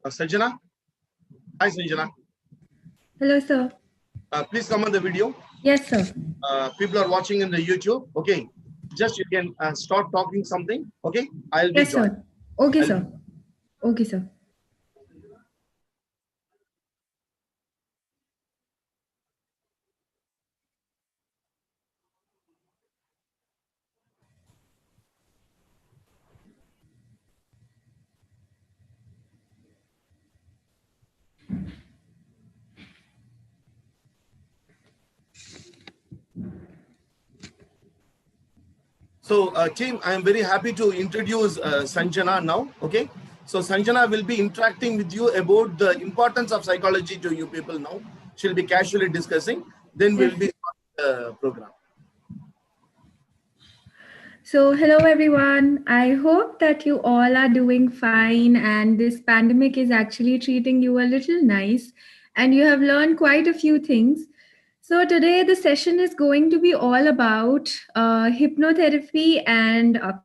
Sanjana. Hi, Sanjana. Hello, sir. Please come on the video. Yes, sir. People are watching in the YouTube. Okay. Just you can start talking something. Okay. I'll be Yes, joining. sir. Okay, sir. Okay, sir. So, team, I am very happy to introduce Sanjana now. Okay. So, Sanjana will be interacting with you about the importance of psychology to you people now. She'll be casually discussing. Then we'll be starting the program. So, hello everyone. I hope that you all are doing fine and this pandemic is actually treating you a little nice and you have learned quite a few things. So, today the session is going to be all about hypnotherapy and a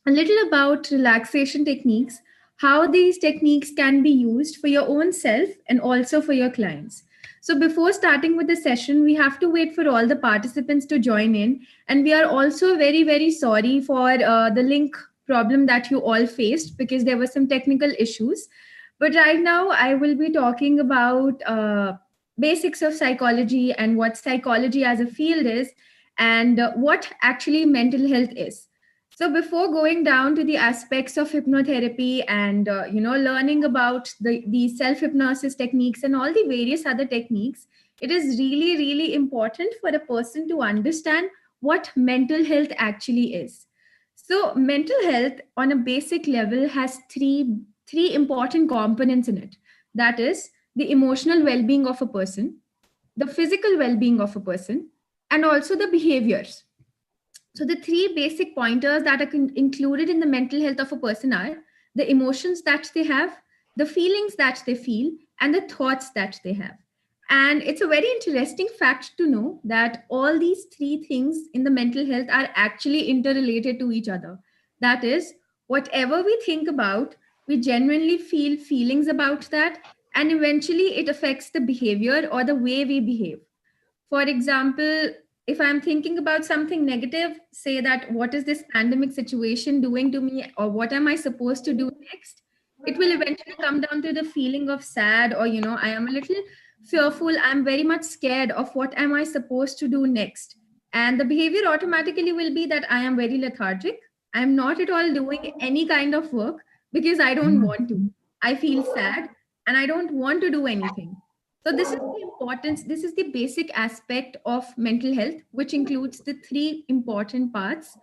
little about relaxation techniques, how these techniques can be used for your own self and also for your clients. So, before starting with the session, we have to wait for all the participants to join in. And we are also very, very sorry for the link problem that you all faced because there were some technical issues. But right now, I will be talking about basics of psychology and what psychology as a field is and what actually mental health is. So before going down to the aspects of hypnotherapy and learning about the self hypnosis techniques and all the various other techniques, it is really really important for a person to understand what mental health actually is. So mental health on a basic level has three important components in it. That is the emotional well-being of a person, the physical well-being of a person, and also the behaviors. So, the three basic pointers that are included in the mental health of a person are the emotions that they have, the feelings that they feel, and the thoughts that they have. And it's a very interesting fact to know that all these three things in the mental health are actually interrelated to each other. That is, whatever we think about, we genuinely feel feelings about that, and eventually it affects the behavior or the way we behave. For example, if I'm thinking about something negative, say that what is this pandemic situation doing to me, or what am I supposed to do next? It will eventually come down to the feeling of sad, or I am a little fearful. I'm very much scared of what am I supposed to do next. And the behavior automatically will be that I am very lethargic. I'm not at all doing any kind of work because I don't want to. I feel sad and I don't want to do anything. So this is the importance, this is the basic aspect of mental health, which includes the three important parts.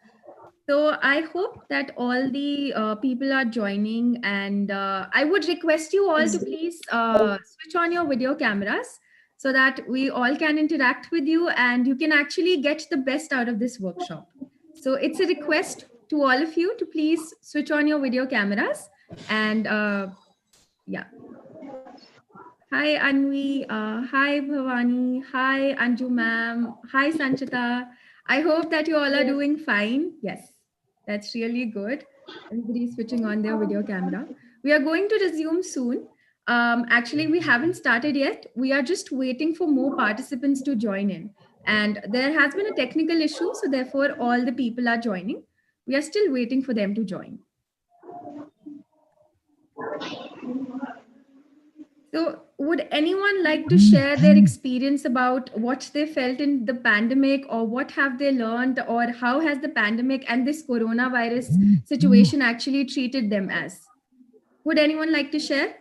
So I hope that all the people are joining, and I would request you all to please switch on your video cameras so that we all can interact with you and you can actually get the best out of this workshop. So it's a request to all of you to please switch on your video cameras and yeah. Hi Anvi, hi Bhavani, hi Anju ma'am, hi Sanchita. I hope that you all are doing fine. Yes, that's really good. Everybody's switching on their video camera. We are going to resume soon. Actually, we haven't started yet. We are just waiting for more participants to join in. And there has been a technical issue, so therefore all the people are joining. We are still waiting for them to join. So, would anyone like to share their experience about what they felt in the pandemic, or what have they learned, or how has the pandemic and this coronavirus situation actually treated them as? Would anyone like to share?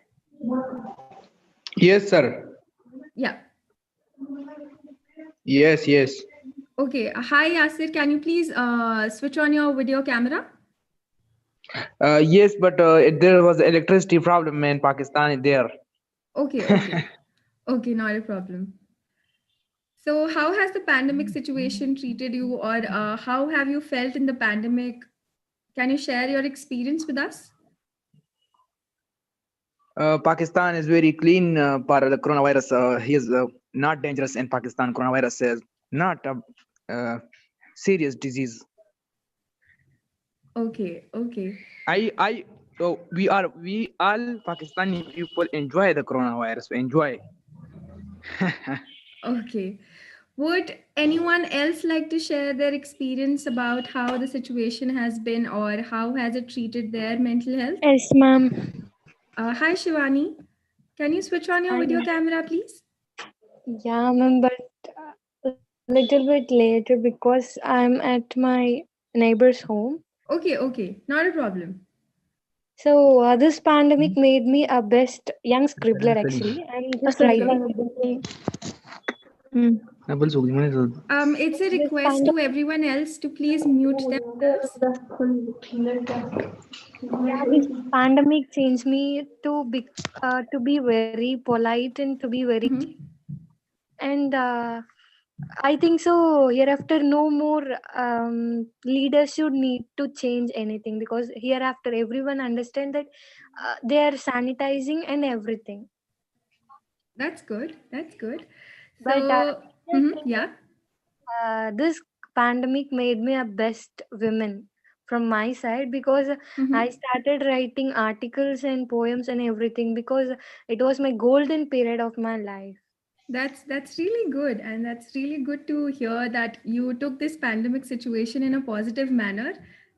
Yes, sir. Yeah. Yes. Okay. Hi, Yasir. Can you please switch on your video camera? Yes, but there was electricity problem in Pakistan there. Okay. Okay, not a problem. So, how has the pandemic situation treated you, or how have you felt in the pandemic? Can you share your experience with us? Pakistan is very clean for the coronavirus. He is not dangerous in Pakistan. Coronavirus is not a serious disease. Okay. I So we all Pakistani people enjoy the coronavirus. We enjoy. Okay. Would anyone else like to share their experience about how the situation has been or how has it treated their mental health? Yes, ma'am. Hi, Shivani. Can you switch on your video camera, please? Yeah, ma'am, but a little bit later because I'm at my neighbor's home. Okay, okay. Not a problem. So this pandemic made me a best young scribbler. Actually, I'm just Okay. writing. Hmm. It's a This request to pandemic, everyone else to please mute themselves. yeah, this pandemic changed me to be very polite and to be very Mhm. and I think so. Hereafter, no more leaders should need to change anything because hereafter everyone understand that they are sanitizing and everything. That's good. That's good. But So, yeah. this pandemic made me a best woman from my side because I Mhm. started writing articles and poems and everything because it was my golden period of my life. That's really good, and that's really good to hear that you took this pandemic situation in a positive manner,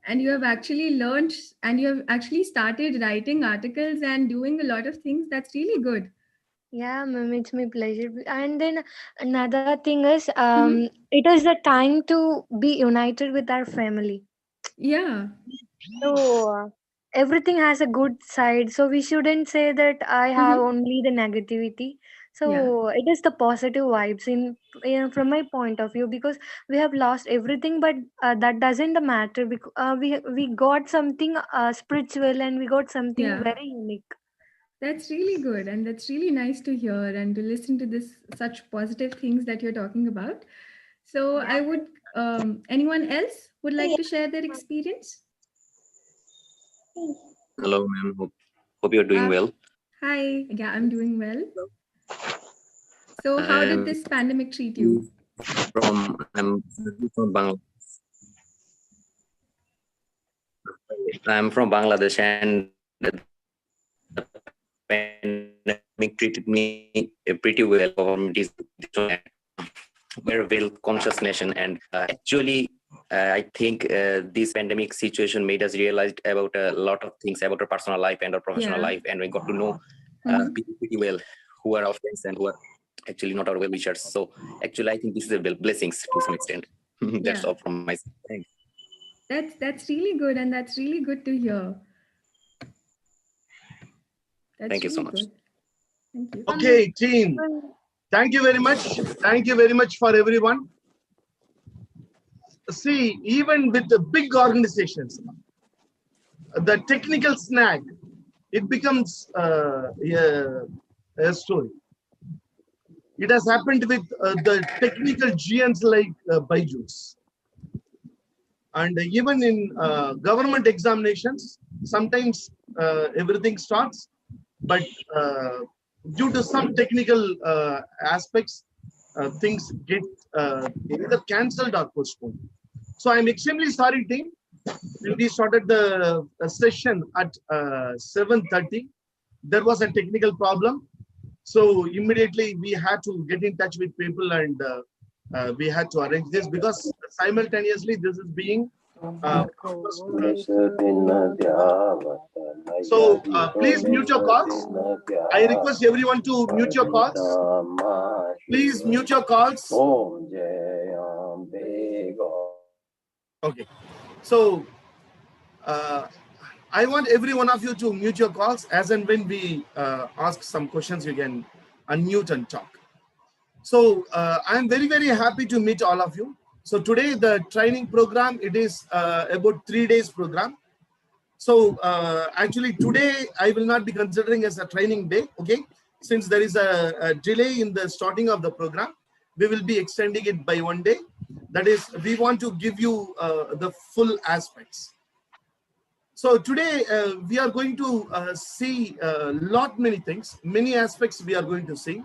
and you have actually learned and you have actually started writing articles and doing a lot of things. That's really good. Yeah, ma'am, it's my pleasure. And then another thing is, Hmm. it is the time to be united with our family. Yeah, So everything has a good side. So we shouldn't say that I have hmm, only the negativity. yeah, So it is the positive vibes from my point of view because we have lost everything, but that doesn't matter because we got something spiritual and we got something yeah. very unique. That's really good, and that's really nice to hear and to listen to this such positive things that you're talking about. So, I would. Anyone else would like to share their experience? Hello, ma'am. Hope you're doing Uh, well. Hi. Yeah, I'm doing well. So, how did I'm this pandemic treat you? from I'm from Bangladesh, and the pandemic treated me pretty well. Government is we're a well conscious nation, and actually, I think this pandemic situation made us realize about a lot of things about our personal life and our professional Yeah. life, and we got to know Mhm. people pretty well who are our friends and who are actually not our well wishers. So actually, I think this is a blessings to some extent. That's Yeah. all from my side. Thanks. That's really good, and that's really good to hear. That's Thank you so really much. good. Thank you. Okay, team. Thank you very much. Thank you very much for everyone. See, even with the big organizations, the technical snag, it becomes a story. It has happened with the technical giants like Byju's. And even in government examinations, sometimes everything starts, but uh, due to some technical aspects, things get either cancelled or postponed. So I'm extremely sorry, team. When we started the session at 7:30, there was a technical problem. So immediately we had to get in touch with people and we had to arrange this because simultaneously this is being broadcast to the. So please mute your calls. I request everyone to mute your calls. Please mute your calls. Okay. So uh, I want every one of you to mute your calls as and when we ask some questions, you can unmute and talk. So I'm very, very happy to meet all of you. So today the training program, it is about 3 days program. So actually today I will not be considering as a training day, okay? Since there is a delay in the starting of the program, we will be extending it by 1 day. That is, we want to give you the full aspects. So today we are going to see a lot many things, many aspects we are going to see.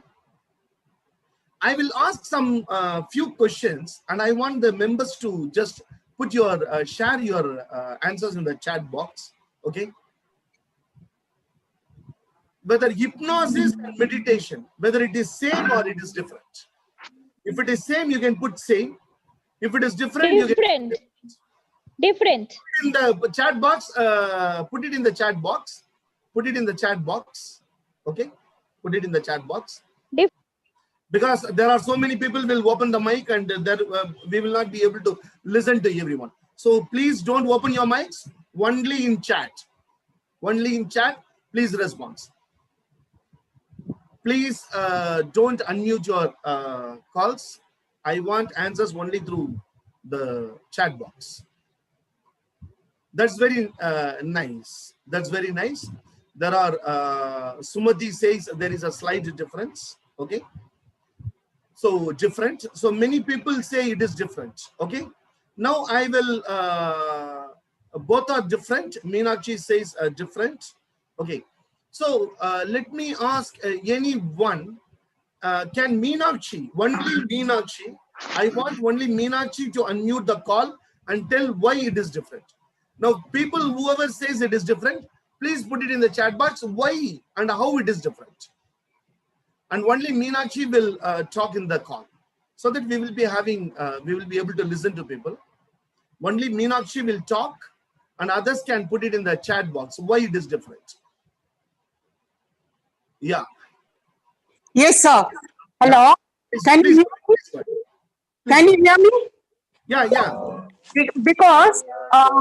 I will ask some few questions, and I want the members to just put your share your answers in the chat box. Okay. whether hypnosis and meditation, whether it is same or it is different. If it is same, you can put same. If it is different, you can different. in the chat box. Put it in the chat box. Put it in the chat box. Okay, put it in the chat box. Because there are so many people will open the mic and there we will not be able to listen to everyone. So please don't open your mics. Only in chat. Only in chat. Please respond. Please don't unmute your calls. I want answers only through the chat box. That's very nice. That's very nice. There are, Sumati says there is a slight difference. Okay. So different. So many people say it is different. Okay. Now I will, both are different. Meenakshi says different. Okay. So let me ask anyone, can Meenakshi, only Meenakshi, I want only Meenakshi to unmute the call and tell why it is different. Now people, whoever says it is different, please put it in the chat box, why and how it is different. And only Meenakshi will talk in the call, so that we will be having, we will be able to listen to people. Only Meenakshi will talk and others can put it in the chat box, why it is different. Yeah. Yes, sir. Hello. Can you hear me? Can you hear me? Yeah, yeah. Because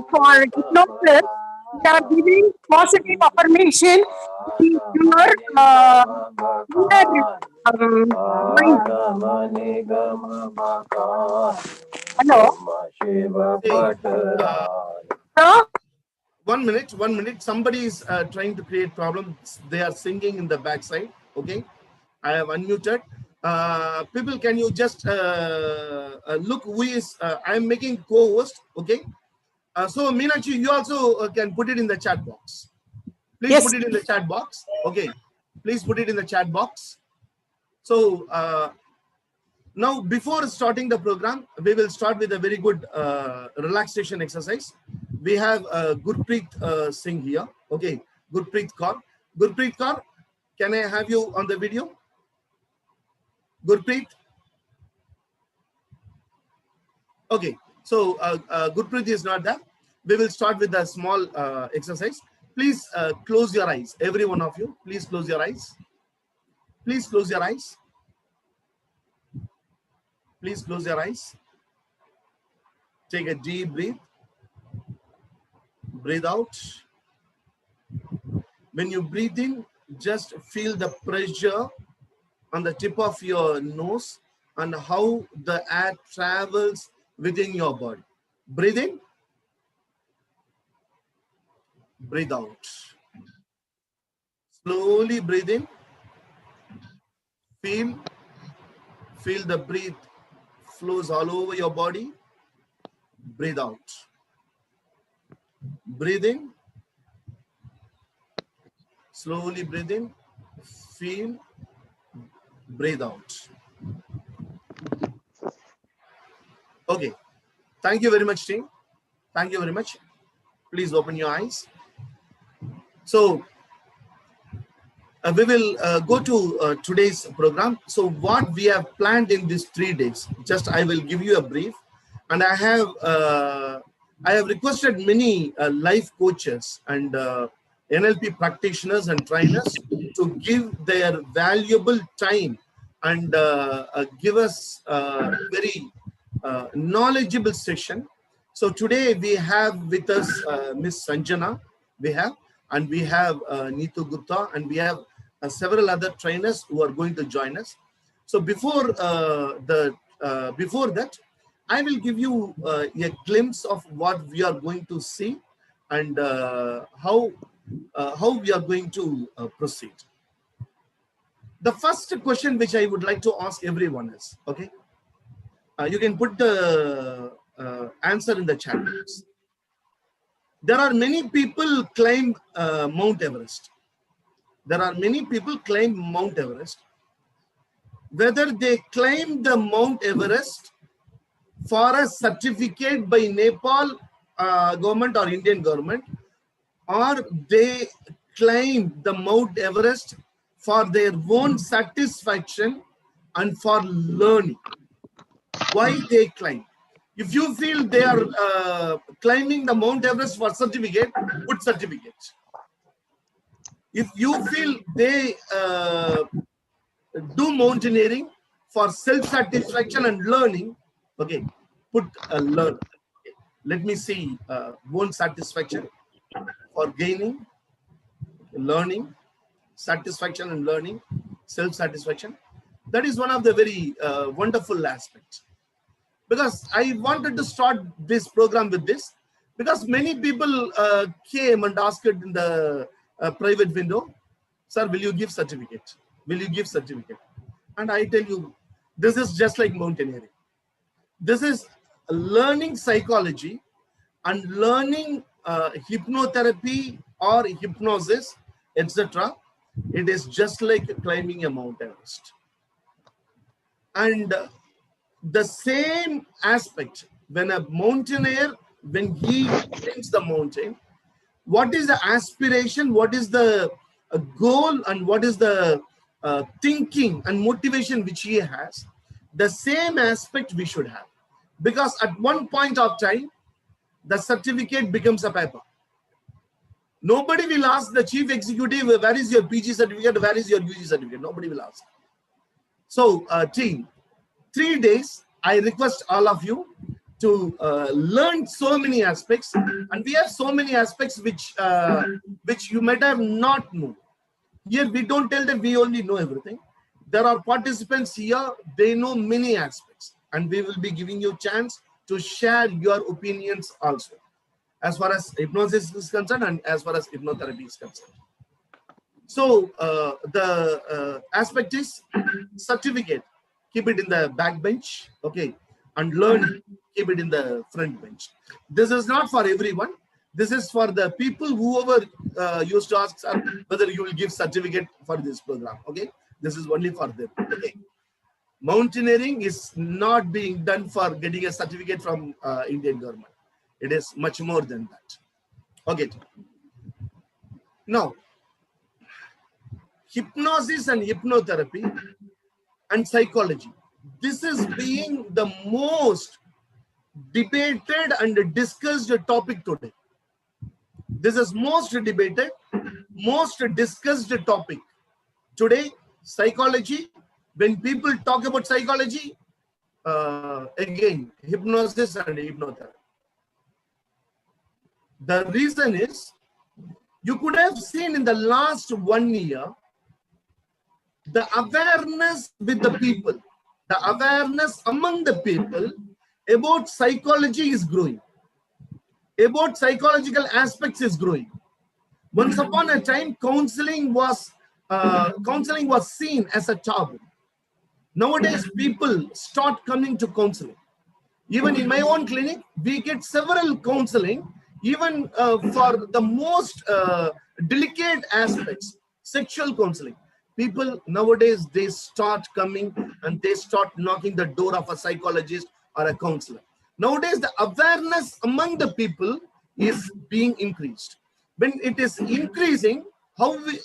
for hypnosis, we are giving positive affirmation in your mind. Hello. Sir? 1 minute, 1 minute. Somebody is trying to create problems. They are singing in the backside. Okay. I have unmuted. People, can you just look who is, I am making co-host. Okay. So Meenakshi, you also can put it in the chat box. Please Yes. put it in the chat box. Okay. Please put it in the chat box. So now, before starting the program, we will start with a very good relaxation exercise. We have Gurpreet Singh here. Okay, Gurpreet Kaur. Gurpreet Kaur, can I have you on the video? Gurpreet? Okay, so Gurpreet is not there. We will start with a small exercise. Please close your eyes. Every one of you, please close your eyes. Please close your eyes. Please close your eyes. Take a deep breath. Breathe out. When you breathe in, just feel the pressure on the tip of your nose and how the air travels within your body. Breathe in. Breathe out. Slowly breathe in. Feel the breath flows all over your body. Breathe out. Breathe in. Slowly breathe in. Feel. Breathe out. Okay. Thank you very much, team. Thank you very much. Please open your eyes. So we will go to today's program. So what we have planned in these 3 days, just I will give you a brief. And I have requested many life coaches and NLP practitioners and trainers to give their valuable time and give us a very knowledgeable session. So today we have with us Miss Sanjana, we have Neetu Gupta, and we have several other trainers who are going to join us. So before that, I will give you a glimpse of what we are going to see and how we are going to proceed. The first question which I would like to ask everyone is, okay, you can put the answer in the chat box. There are many people climb Mount Everest. There are many people climb Mount Everest. Whether they climb the Mount Everest for a certificate by Nepal government or Indian government, or they climb the Mount Everest for their own satisfaction and for learning. Why they climb? If you feel they are climbing the Mount Everest for certificate, put certificate. If you feel they do mountaineering for self-satisfaction and learning, okay, put learn. Okay. Let me see own satisfaction for gaining, learning, satisfaction and learning, self-satisfaction. That is one of the very wonderful aspects. Because I wanted to start this program with this, because many people came and asked in the private window, sir, will you give certificate? Will you give certificate? And I tell you, this is just like mountaineering. This is learning psychology and learning hypnotherapy or hypnosis, etc. It is just like climbing a Mount Everest. And the same aspect, when a mountaineer, when he climbs the mountain, what is the aspiration, what is the goal, and what is the thinking and motivation which he has, the same aspect we should have. Because at one point of time, the certificate becomes a paper. Nobody will ask the chief executive, where is your PG certificate, where is your UG certificate? Nobody will ask. So team, 3 days, I request all of you to learn so many aspects, and we have so many aspects which you might have not known. Here we don't tell them we only know everything. There are participants here, they know many aspects, and we will be giving you a chance to share your opinions also, as far as hypnosis is concerned and as far as hypnotherapy is concerned. So the aspect is certificate, keep it in the back bench, okay, and learn, keep it in the front bench. This is not for everyone. This is for the people whoever used to ask whether you will give certificate for this program, okay? This is only for them, okay? Mountaineering is not being done for getting a certificate from Indian government. It is much more than that. Okay. Now, hypnosis and hypnotherapy and psychology. This is being the most debated and discussed topic today. This is most debated, most discussed topic. Today, psychology, when people talk about psychology, again, hypnosis and hypnotherapy. The reason is, you could have seen in the last 1 year, the awareness with the people, the awareness among the people about psychology is growing. About psychological aspects is growing. Once upon a time, counseling was seen as a taboo. Nowadays, people start coming to counseling. Even in my own clinic, we get several counseling, even for the most delicate aspects, sexual counseling. People nowadays, they start coming and they start knocking the door of a psychologist or a counselor. Nowadays, the awareness among the people is being increased. When it is increasing, how we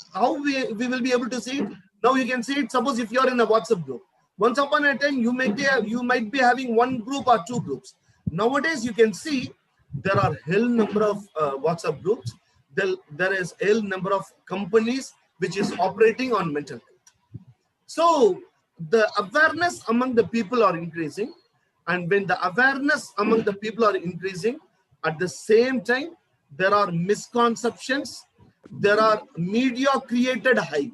will be able to see it? Now you can see it. Suppose if you are in a WhatsApp group, once upon a time you might be having one group or two groups. Nowadays you can see there are hell number of WhatsApp groups. There is hell number of companies which is operating on mental health. So the awareness among the people are increasing, and when the awareness among the people are increasing, at the same time there are misconceptions, there are media created hype.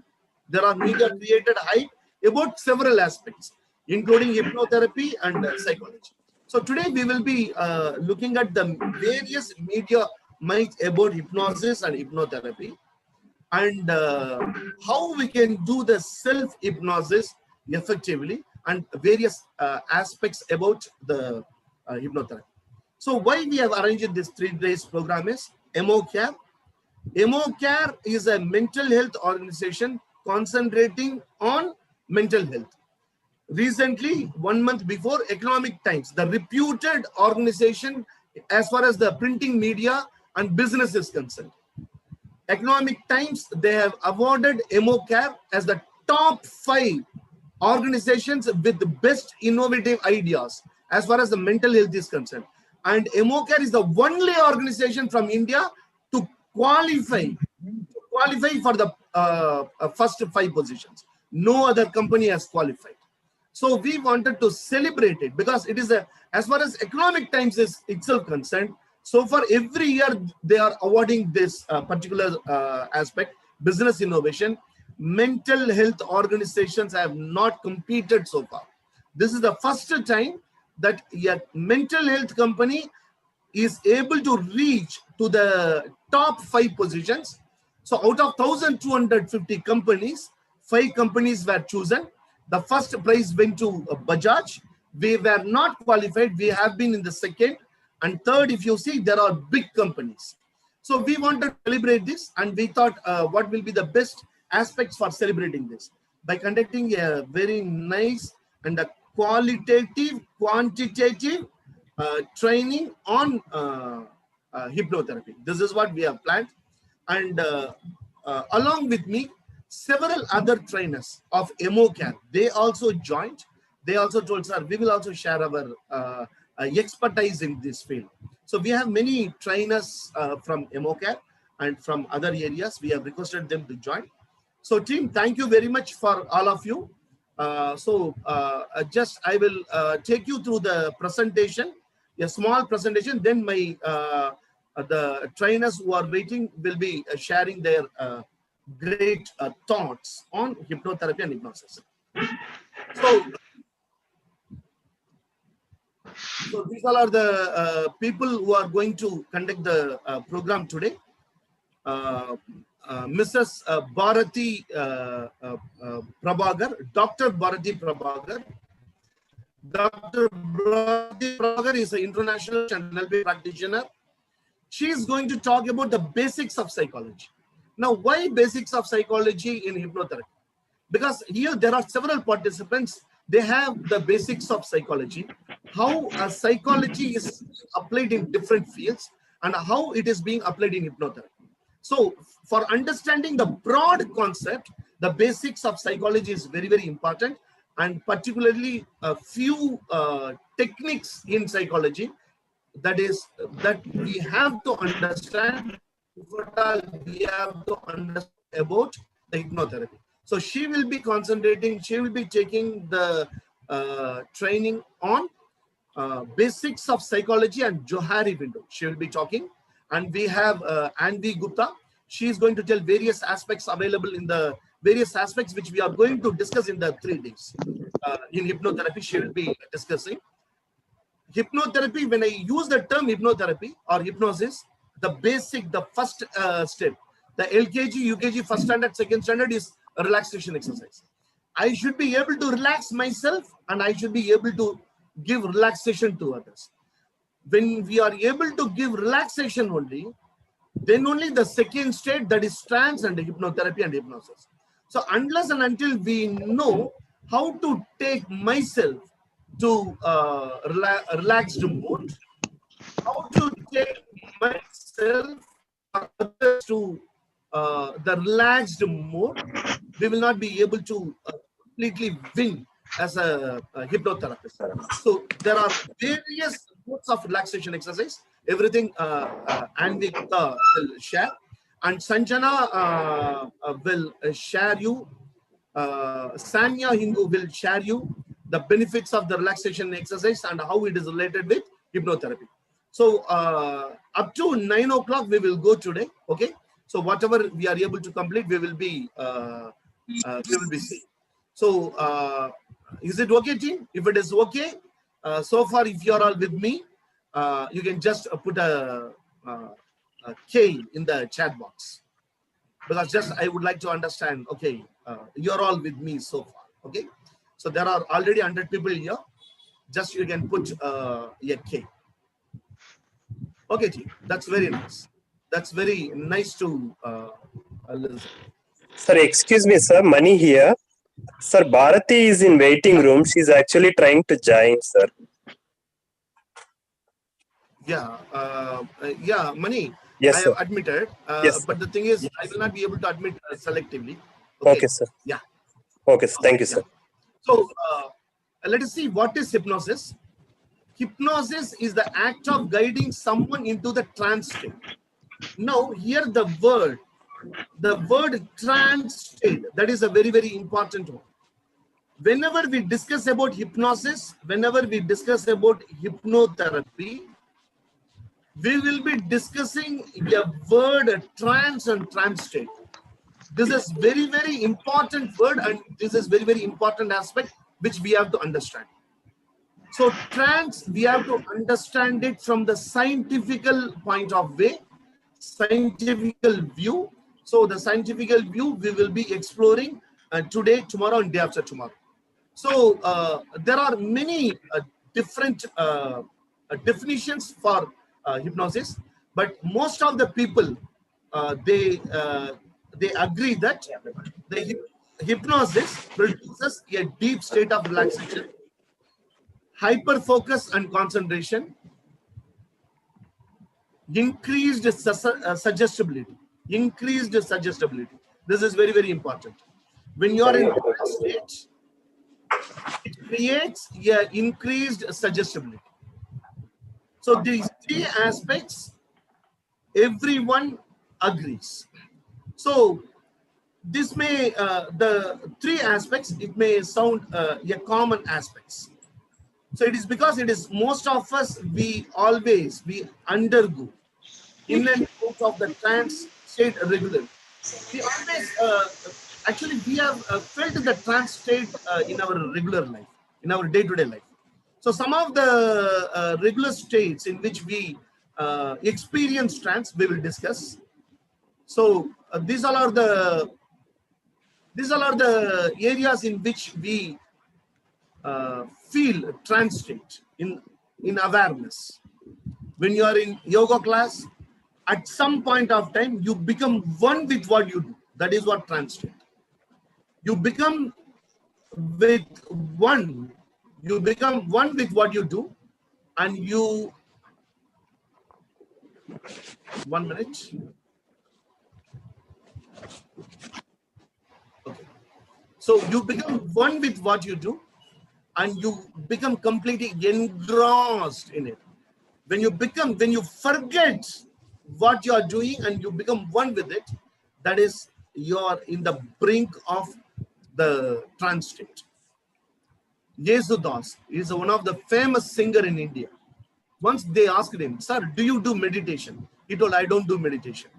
There are media created hype about several aspects, including hypnotherapy and psychology. So today we will be looking at the various media myths about hypnosis and hypnotherapy, and how we can do the self-hypnosis effectively, and various aspects about the hypnotherapy. So why we have arranged this 3 days program is EMOCare. EMOCare is a mental health organization concentrating on mental health. Recently, 1 month before, Economic Times, the reputed organization as far as the printing media and business is concerned, Economic Times, they have awarded EMOCare as the top 5 organizations with the best innovative ideas as far as the mental health is concerned. And EMOCare is the only organization from India to qualify for the first 5 positions. No other company has qualified. So we wanted to celebrate it because it is as far as Economic Times is itself concerned, so far every year they are awarding this particular aspect, business innovation. Mental health organizations have not competed so far. This is the first time that a mental health company is able to reach to the top 5 positions. So out of 1,250 companies, 5 companies were chosen. The first prize went to Bajaj. We were not qualified. We have been in the second and third. If you see, there are big companies. So we want to celebrate this, and we thought what will be the best aspects for celebrating this by conducting a very nice and a qualitative, quantitative training on hypnotherapy. This is what we have planned. And along with me, several other trainers of EMOCare, they also joined. They also told, sir, we will also share our expertise in this field. So we have many trainers from EMOCare and from other areas. We have requested them to join. So team, thank you very much for all of you. I will take you through the presentation, a small presentation. Then my the trainers who are waiting will be sharing their great thoughts on hypnotherapy and hypnosis. So these all are the people who are going to conduct the program today. Mrs. Bharati Prabhagar, Dr. Bharati Prabhagar. Dr. Bharati Prabhagar is an international NLP practitioner. She is going to talk about the basics of psychology. Now, why basics of psychology in hypnotherapy? Because here there are several participants. They have the basics of psychology, how psychology is applied in different fields and how it is being applied in hypnotherapy. So for understanding the broad concept, the basics of psychology is very, very important, and particularly a few techniques in psychology that we have to understand. We have to understand about the hypnotherapy. So she will be concentrating, she will be taking the training on basics of psychology and Johari window. She will be talking. And we have Anvi Gupta. She is going to tell various aspects available in the various aspects which we are going to discuss in the 3 days. In hypnotherapy, she will be discussing. Hypnotherapy, when I use the term hypnotherapy or hypnosis, the basic, the first step, the LKG, UKG, first standard, second standard is a relaxation exercise. I should be able to relax myself and I should be able to give relaxation to others. When we are able to give relaxation only, then only the second state, that is trance and hypnotherapy and hypnosis. So unless and until we know how to take myself to relaxed mode, how to take myself or others to the relaxed mode, we will not be able to completely win as a hypnotherapist. So there are various modes of relaxation exercise. Everything Anvi will share, and Sanjana will share you. Sanya Hingu will share you the benefits of the relaxation exercise and how it is related with hypnotherapy. So up to 9 o'clock we will go today. Okay. So whatever we are able to complete, we will be seeing. So is it okay, team? If it is okay, so far if you are all with me, you can just put a K in the chat box, because just I would like to understand. Okay, you're all with me so far. Okay, so there are already 100 people here. Just you can put a K. Okay, team. That's very nice. That's very nice to listen. Sir, excuse me, sir. Mani here. Sir, Bharati is in waiting room. She's actually trying to join, sir. Yeah, yeah, Mani. Yes, I sir. have admitted, Yes, but sir. the thing is, I will not be able to admit selectively. Okay, sir. Yeah. Okay, sir. Thank you, Yeah. sir. So let us see what is hypnosis. Hypnosis is the act of guiding someone into the trance state. Now, here the word trance state, that is a very, very important one. Whenever we discuss about hypnosis, whenever we discuss about hypnotherapy, we will be discussing a word trance and trance state. This is very, very important word, and this is very, very important aspect which we have to understand. So trance, we have to understand it from the scientific point of view, scientific view. So the scientific view we will be exploring today, tomorrow, and day after tomorrow. So there are many different definitions for hypnosis, but most of the people they agree that the hypnosis produces a deep state of relaxation, hyper focus and concentration, increased suggestibility. Increased suggestibility. This is very, very important. When you are in trance state, it creates a increased suggestibility. So these three aspects, everyone agrees. So this may, the three aspects, it may sound a common aspects. So it is because it is most of us, we undergo in and out of the trance state regularly. We always, actually, we have felt the trance state in our regular life, in our day-to-day life. So some of the regular states in which we experience trance, we will discuss. So these all are the areas in which we feel trance state in awareness. When you are in yoga class, at some point of time, you become one with what you do. That is what trance state. You become one with what you do, and you, 1 minute. Okay. So you become one with what you do, and you become completely engrossed in it. When you forget what you are doing and you become one with it, that is, you are in the brink of the trance state. Yesudas is one of the famous singer in India. Once they asked him, "Sir, do you do meditation?" He told, "I don't do meditation.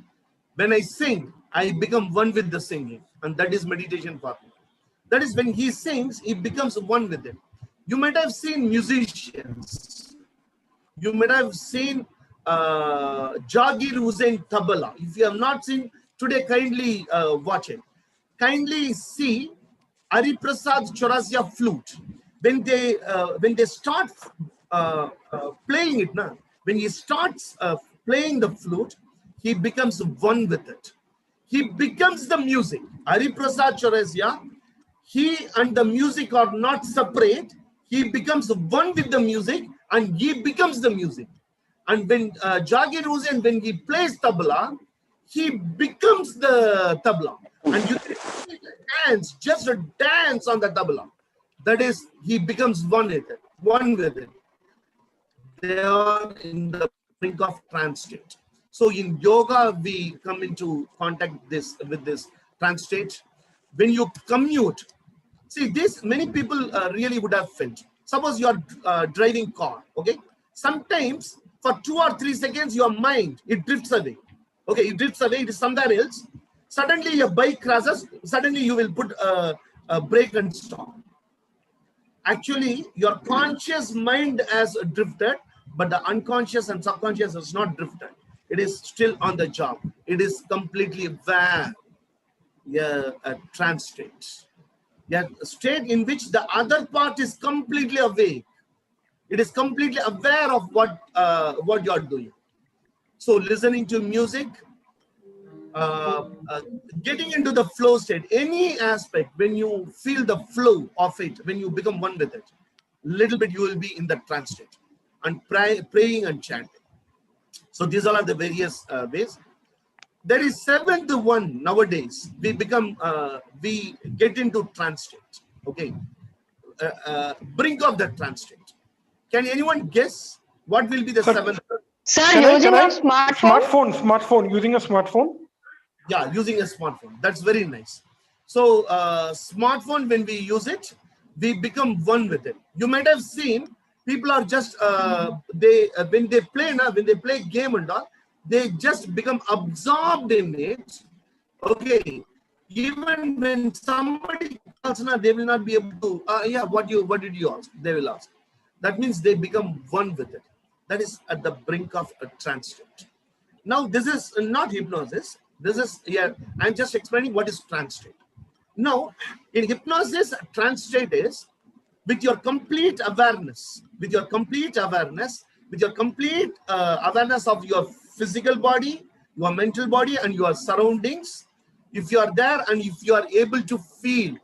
When I sing, I become one with the singing, and that is meditation for me." That is, when he sings, he becomes one with it. You might have seen musicians. You might have seen Jagir Hussain Tabla. If you have not seen today, kindly watch it. Kindly see Hari Prasad Chaurasia flute. When they start playing it now, when he starts playing the flute, he becomes one with it. He becomes the music. Hari Prasad Chaurasia, he and the music are not separate. He becomes one with the music, and he becomes the music. And when Jagir Hussain, when he plays tabla, he becomes the tabla. And you can dance, just a dance on the tabla. That is, he becomes one with it. One with it. They are in the brink of trance state. So in yoga, we come into contact with this trance state. When you commute, see, this many people really would have felt. Suppose you are driving car, okay? Sometimes for 2 or 3 seconds, your mind, it drifts away. Okay, it drifts away, it is somewhere else. Suddenly your bike crashes, suddenly you will put a brake and stop. Actually, your conscious mind has drifted, but the unconscious and subconscious is not drifted. It is still on the job. It is completely aware. Yeah, a trance state. Yeah, a state in which the other part is completely awake. It is completely aware of what you are doing. So listening to music, getting into the flow state, any aspect, when you feel the flow of it, when you become one with it, little bit you will be in the trance state and praying and chanting. So these all are the various ways. There is seventh one nowadays. We get into trance state. Okay, brink of the trance state. Can anyone guess what will be the seventh? Sir, using a smartphone? Smartphone, using a smartphone? Yeah, using a smartphone. That's very nice. So smartphone, when we use it, we become one with it. You might have seen people are just when they play game and all, they just become absorbed in it. Okay, even when somebody calls now, they will not be able to. Yeah, what did you ask? They will ask. That means they become one with it. That is at the brink of a trance state. Now, this is not hypnosis. This is I'm just explaining what is trance state. Now, in hypnosis, trance state is with your complete awareness, with your complete awareness of your physical body, your mental body, and your surroundings. If you are there and if you are able to feel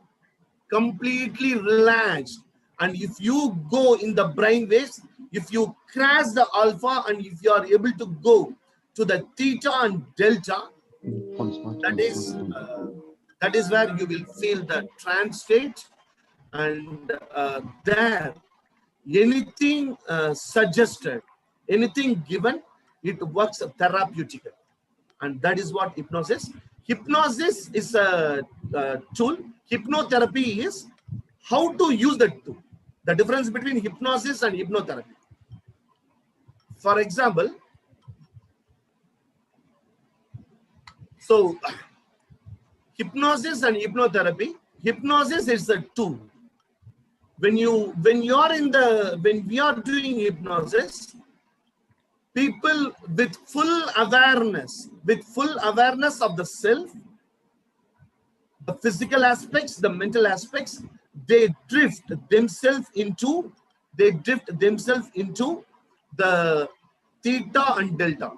completely relaxed, and if you go in the brain waves, if you crash the alpha, and if you are able to go to the theta and delta, that is where you will feel the trance state. And there, anything suggested, anything given, it works therapeutically. And that is what hypnosis. Hypnosis is a tool. Hypnotherapy is how to use the tool. The difference between hypnosis and hypnotherapy. For example, so hypnosis and hypnotherapy. Hypnosis is a tool. When we are doing hypnosis, people with full awareness of the self, the physical aspects, the mental aspects, they drift themselves into the theta and delta.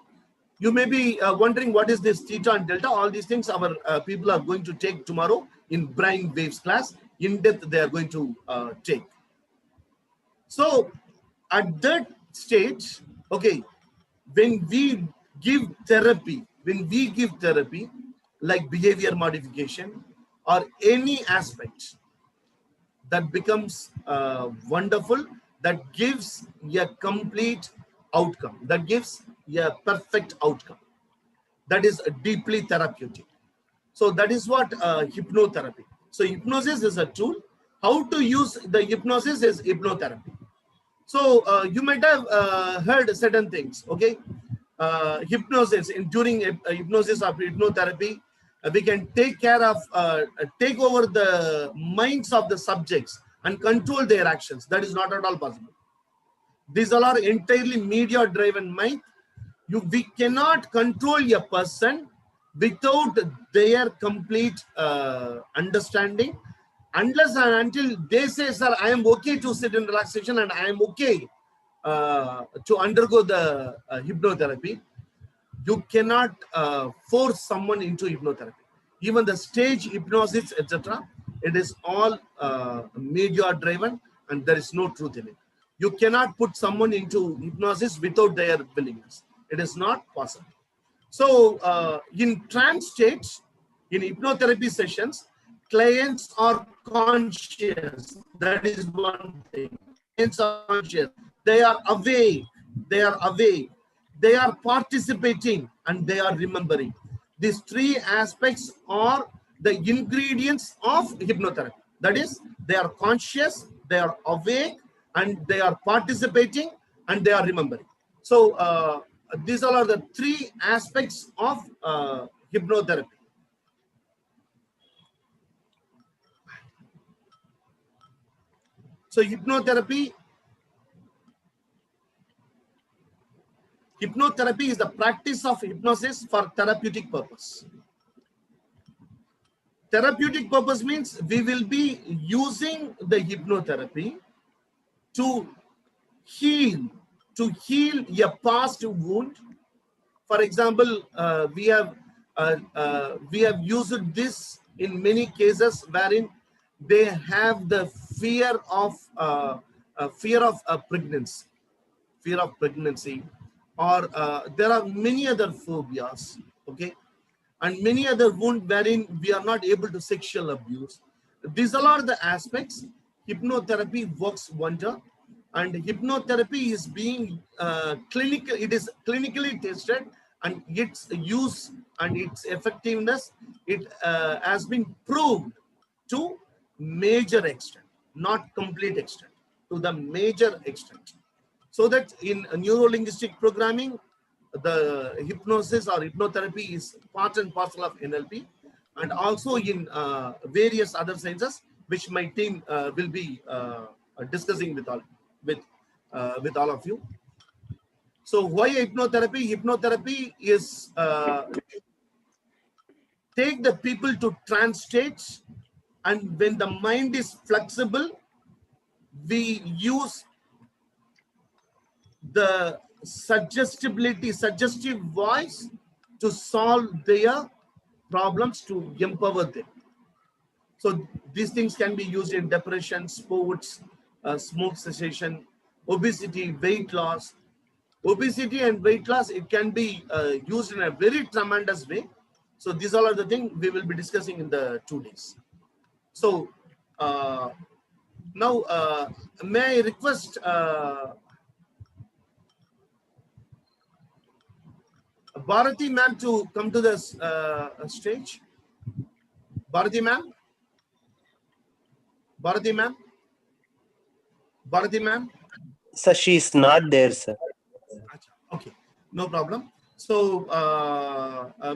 You may be wondering what is this theta and delta. All these things our people are going to take tomorrow in brain waves class. In depth, they are going to take. So at that stage, okay, when we give therapy, like behavior modification or any aspect, that becomes wonderful, that gives a complete outcome, that gives a perfect outcome. That is deeply therapeutic. So that is what hypnotherapy. So hypnosis is a tool. How to use the hypnosis is hypnotherapy. So you might have heard certain things, okay? Hypnosis, during hypnosis or hypnotherapy, we can take over the minds of the subjects and control their actions. That is not at all possible. These all are entirely media-driven mind. We cannot control a person without their complete understanding, unless and until they say, sir, I am okay to sit in relaxation and I am okay to undergo the hypnotherapy. You cannot force someone into hypnotherapy. Even the stage hypnosis, etc., it is all media driven and there is no truth in it. You cannot put someone into hypnosis without their willingness. It is not possible. So in trance states, in hypnotherapy sessions, clients are conscious. That is one thing. Clients are conscious. They are awake. They are participating and they are remembering. These three aspects are the ingredients of hypnotherapy. That is, they are conscious, they are awake, and they are participating and they are remembering. So these all are the three aspects of hypnotherapy. So hypnotherapy is the practice of hypnosis for therapeutic purpose. Therapeutic purpose means we will be using the hypnotherapy to heal a past wound. For example, we have used this in many cases wherein they have the fear of pregnancy, or there are many other phobias, okay, and many other wounds wherein we are not able to sexual abuse. These all are the aspects. Hypnotherapy works wonder, and hypnotherapy is being clinical. It is clinically tested, and its use and its effectiveness, it has been proved to major extent, not complete extent, to the major extent. So that in neuro-linguistic programming, the hypnosis or hypnotherapy is part and parcel of NLP, and also in various other sciences, which my team will be discussing with all of you. So why hypnotherapy? Hypnotherapy is take the people to trance states, and when the mind is flexible, we use the suggestive voice to solve their problems, to empower them. So these things can be used in depression, sports, smoke cessation, obesity, weight loss. Obesity and weight loss, it can be used in a very tremendous way. So these all are the things we will be discussing in the 2 days. So now may I request Bharati ma'am to come to the stage. Bharati ma'am. Bharati ma'am. Bharati ma'am. Sir, she is not there, sir. Okay, no problem. So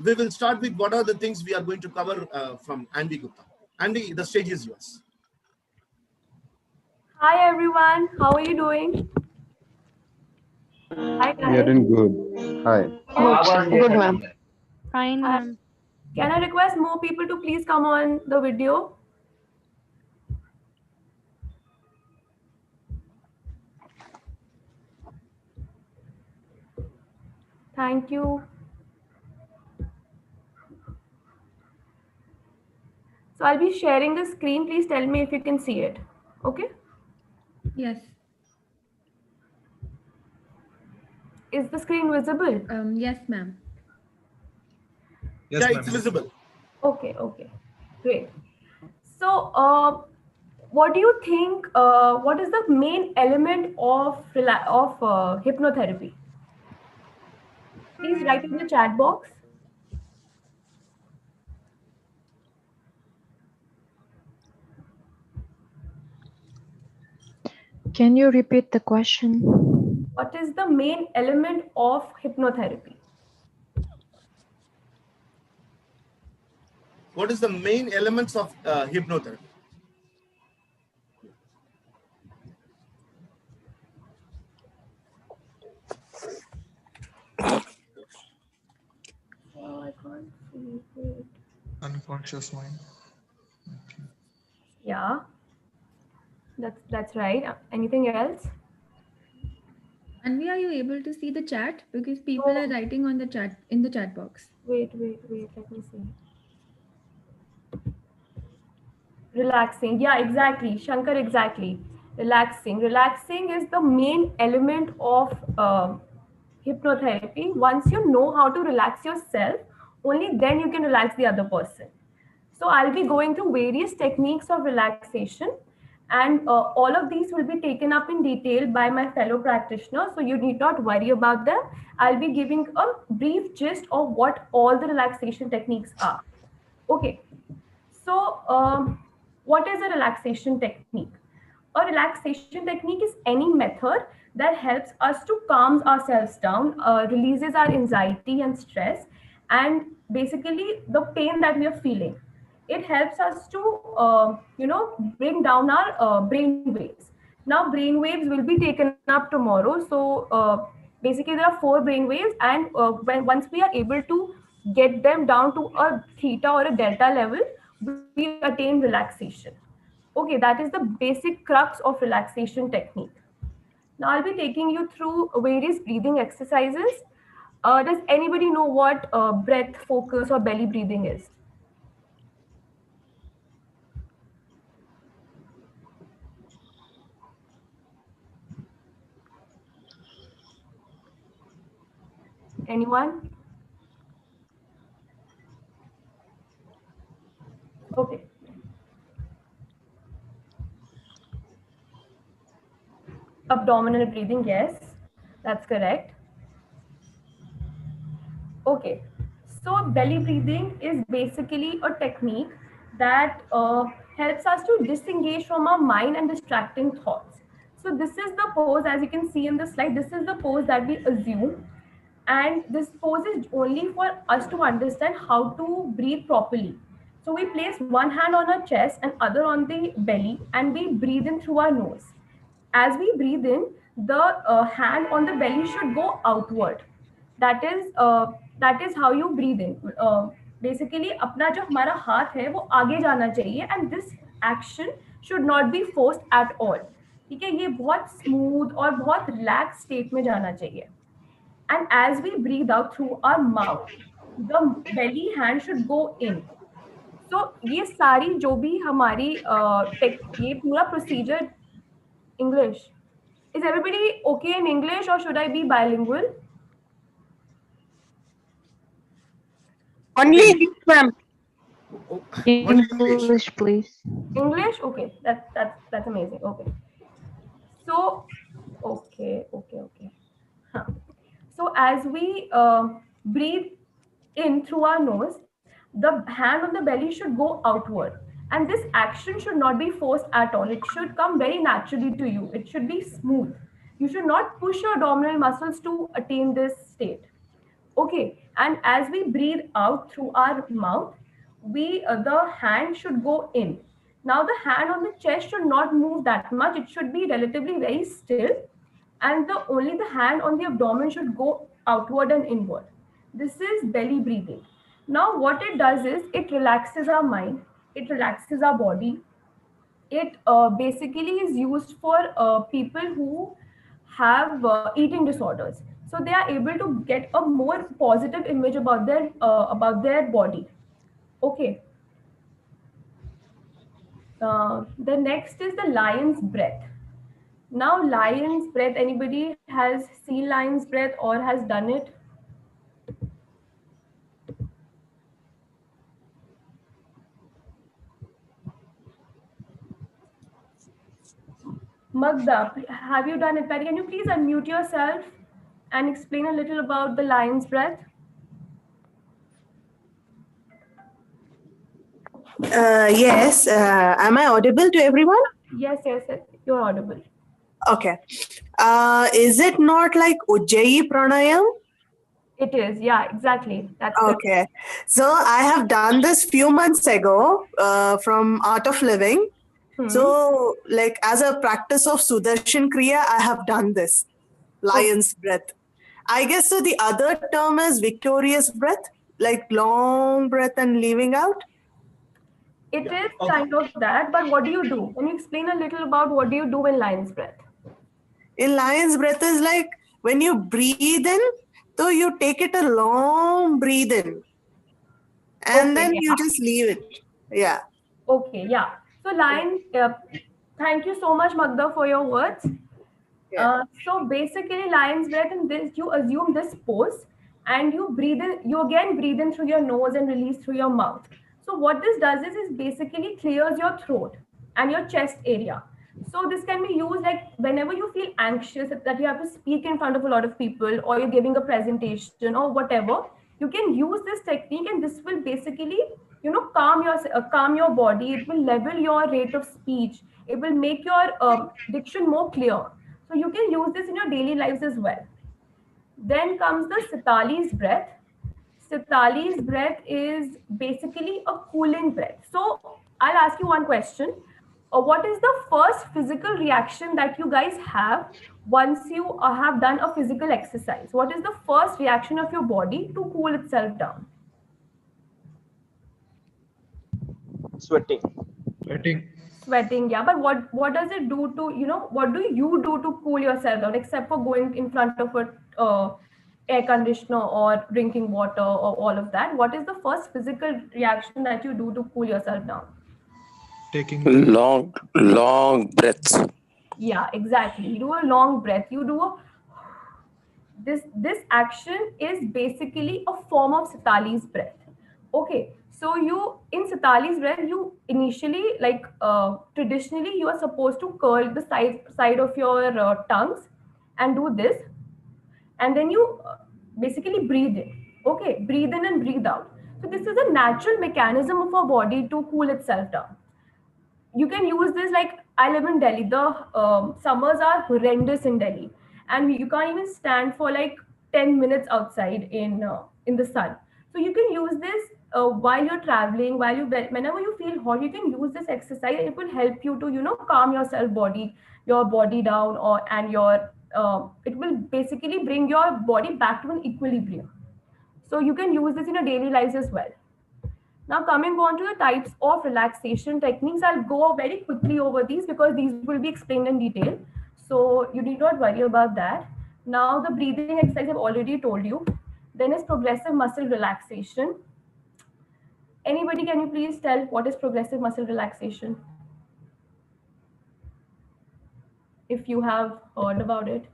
we will start with what are the things we are going to cover from Andy Gupta. Andy, the stage is yours. Hi everyone, how are you doing? Hi We are guys. doing good. Hi. Good, ma'am. Fine, Hi. ma'am. Can I request more people to please come on the video? Thank you. So I'll be sharing the screen. Please tell me if you can see it. Okay? Yes. Is the screen visible? Yes, ma'am. Yes, yeah, it's visible. Okay, okay. Great. So what do you think, what is the main element of hypnotherapy? Please write in the chat box. Can you repeat the question? What is the main element of hypnotherapy? What is the main elements of hypnotherapy? Oh, I can't see it. Unconscious mind. Okay. Yeah, that's right. Anything else? And are you able to see the chat? Because people are writing on the chat in the chat box. Wait. Let me see. Relaxing. Yeah, exactly. Shankar, exactly. Relaxing. Relaxing is the main element of hypnotherapy. Once you know how to relax yourself, only then you can relax the other person. So I'll be going through various techniques of relaxation, and all of these will be taken up in detail by my fellow practitioners. So you need not worry about them. I'll be giving a brief gist of what all the relaxation techniques are. Okay. So, what is a relaxation technique? A relaxation technique is any method that helps us to calm ourselves down, releases our anxiety and stress, and basically the pain that we are feeling. It helps us to, bring down our brain waves. Now, brain waves will be taken up tomorrow. So, basically, there are 4 brain waves, and once we are able to get them down to a theta or a delta level, we attain relaxation. Okay, that is the basic crux of relaxation technique. Now I'll be taking you through various breathing exercises. Does anybody know what breath focus or belly breathing is? Anyone? Okay. Abdominal breathing, yes, that's correct. Okay, so belly breathing is basically a technique that helps us to disengage from our mind and distracting thoughts. So this is the pose, as you can see in the slide, this is the pose that we assume. And this pose is only for us to understand how to breathe properly. So we place one hand on our chest and other on the belly, and we breathe in through our nose. As we breathe in, the hand on the belly should go outward. That is how you breathe in. Basically अपना जो हमारा हाथ है वो आगे जाना चाहिए, and this action should not be forced at all. ठीक है, ये बहुत स्मूथ और बहुत रिलैक्स स्टेट में जाना चाहिए. And as we breathe out through our mouth, the belly hand should go in. So ये सारी जो भी हमारी ये पूरा procedure. English. Is everybody okay in English, or should I be bilingual? Only English, ma'am. English, please. English? Okay, that's amazing. Okay. So, okay. Huh. So as we breathe in through our nose, the hand on the belly should go outward. And this action should not be forced at all. It should come very naturally to you. It should be smooth. You should not push your abdominal muscles to attain this state. Okay, and as we breathe out through our mouth, the hand should go in. Now the hand on the chest should not move that much. It should be relatively very still, and only the hand on the abdomen should go outward and inward. This is belly breathing. Now what it does is it relaxes our mind, it relaxes our body. It basically is used for people who have eating disorders, so they are able to get a more positive image about their body. Okay. The next is the lion's breath. Now lion's breath, anybody has seen lion's breath or has done it? Magda, have you done it? Patty, can you please unmute yourself and explain a little about the lion's breath? Yes. Am I audible to everyone? Yes, you're audible. Okay. Is it not like Ujjayi Pranayam? It is, yeah, exactly. That's okay. So I have done this few months ago from Art of Living. So, like as a practice of Sudarshan Kriya, I have done this lion's breath. I guess so. The other term is victorious breath, like long breath and leaving out. It is kind of that, but what do you do? Can you explain a little about what do you do in lion's breath? In lion's breath is like when you breathe in, so you take it a long breathe in, and then you just leave it. Yeah. Okay, yeah. So lion, thank you so much, Magda, for your words. So basically lion's breath, in this you assume this pose and you breathe in, you again breathe in through your nose and release through your mouth. So what this does is basically clears your throat and your chest area. So this can be used like whenever you feel anxious that you have to speak in front of a lot of people, or you're giving a presentation or whatever, you can use this technique, and this will basically, calm your body. It will level your rate of speech. It will make your diction more clear. So you can use this in your daily lives as well. Then comes the Sitali's breath. Sitali's breath is basically a cooling breath. So I'll ask you one question. What is the first physical reaction that you guys have once you have done a physical exercise? What is the first reaction of your body to cool itself down? Sweating. Sweating, yeah. But what does it do to, what do you do to cool yourself down, except for going in front of a air conditioner or drinking water or all of that? What is the first physical reaction that you do to cool yourself down? Taking long breaths. Yeah, exactly. You do a long breath. You do a this action is basically a form of Sitali's breath. Okay, so you in Sitali's breath, you initially traditionally you are supposed to curl the side of your tongues and do this, and then you basically breathe in. Okay, breathe in and breathe out. So this is a natural mechanism of our body to cool itself down. You can use this, like I live in Delhi. The summers are horrendous in Delhi, and you can't even stand for like 10 minutes outside in the sun. So you can use this while you're traveling, whenever you feel hot, you can use this exercise. It will help you to calm your body down, it will basically bring your body back to an equilibrium. So you can use this in your daily lives as well. Now, coming on to the types of relaxation techniques, I'll go very quickly over these because these will be explained in detail. So you need not worry about that. Now, the breathing exercise I've already told you. Then is progressive muscle relaxation. Anybody, can you please tell what is progressive muscle relaxation? If you have heard about it.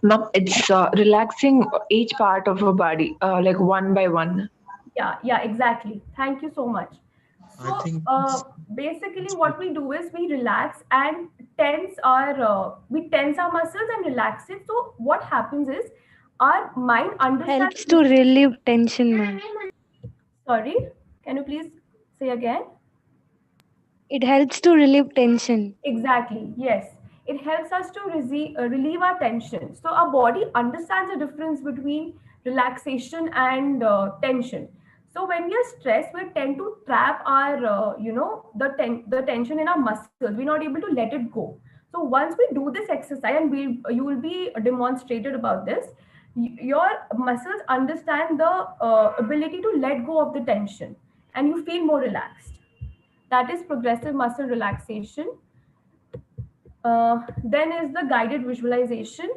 Ma'am, it's relaxing each part of our body, like one by one. Yeah, exactly. Thank you so much. I So think basically, what we do is we relax and tense our muscles and relax it. So what happens is our mind understands. Helps to relieve tension, ma'am. Sorry, can you please say again? It helps to relieve tension. Exactly, yes. It helps us to relieve our tension. So our body understands the difference between relaxation and tension. So when we are stressed, we tend to trap our, the tension in our muscles. We're not able to let it go. So once we do this exercise, and you will be demonstrated about this, your muscles understand the ability to let go of the tension, and you feel more relaxed. That is progressive muscle relaxation. Then is the guided visualization.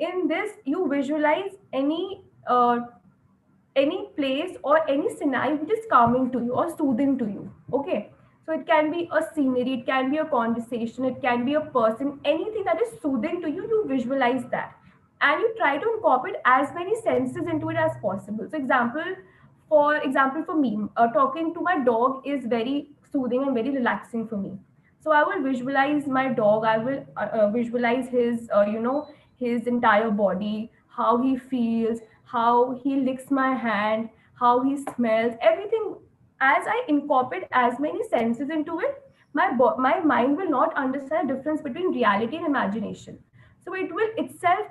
In this, you visualize any place or any scenario which is calming to you or soothing to you. Okay, so it can be a scenery, it can be a conversation, it can be a person, anything that is soothing to you. You visualize that, and you try to incorporate as many senses into it as possible. So for me, talking to my dog is very soothing and very relaxing for me. So I will visualize my dog. I will visualize his entire body, how he feels, how he licks my hand, how he smells, everything. As I incorporate as many senses into it, my mind will not understand the difference between reality and imagination. So it will itself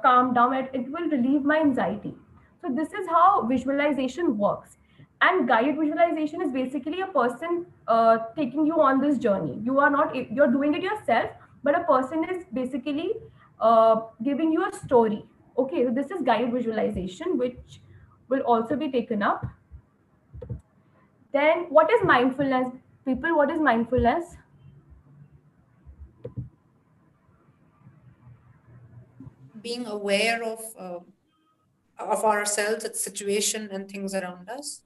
calm down, and it will relieve my anxiety. So this is how visualization works. And guided visualization is basically a person taking you on this journey. You're doing it yourself, but a person is basically giving you a story. Okay, so this is guided visualization, which will also be taken up. Then what is mindfulness? People, what is mindfulness? Being aware of ourselves, its situation and things around us.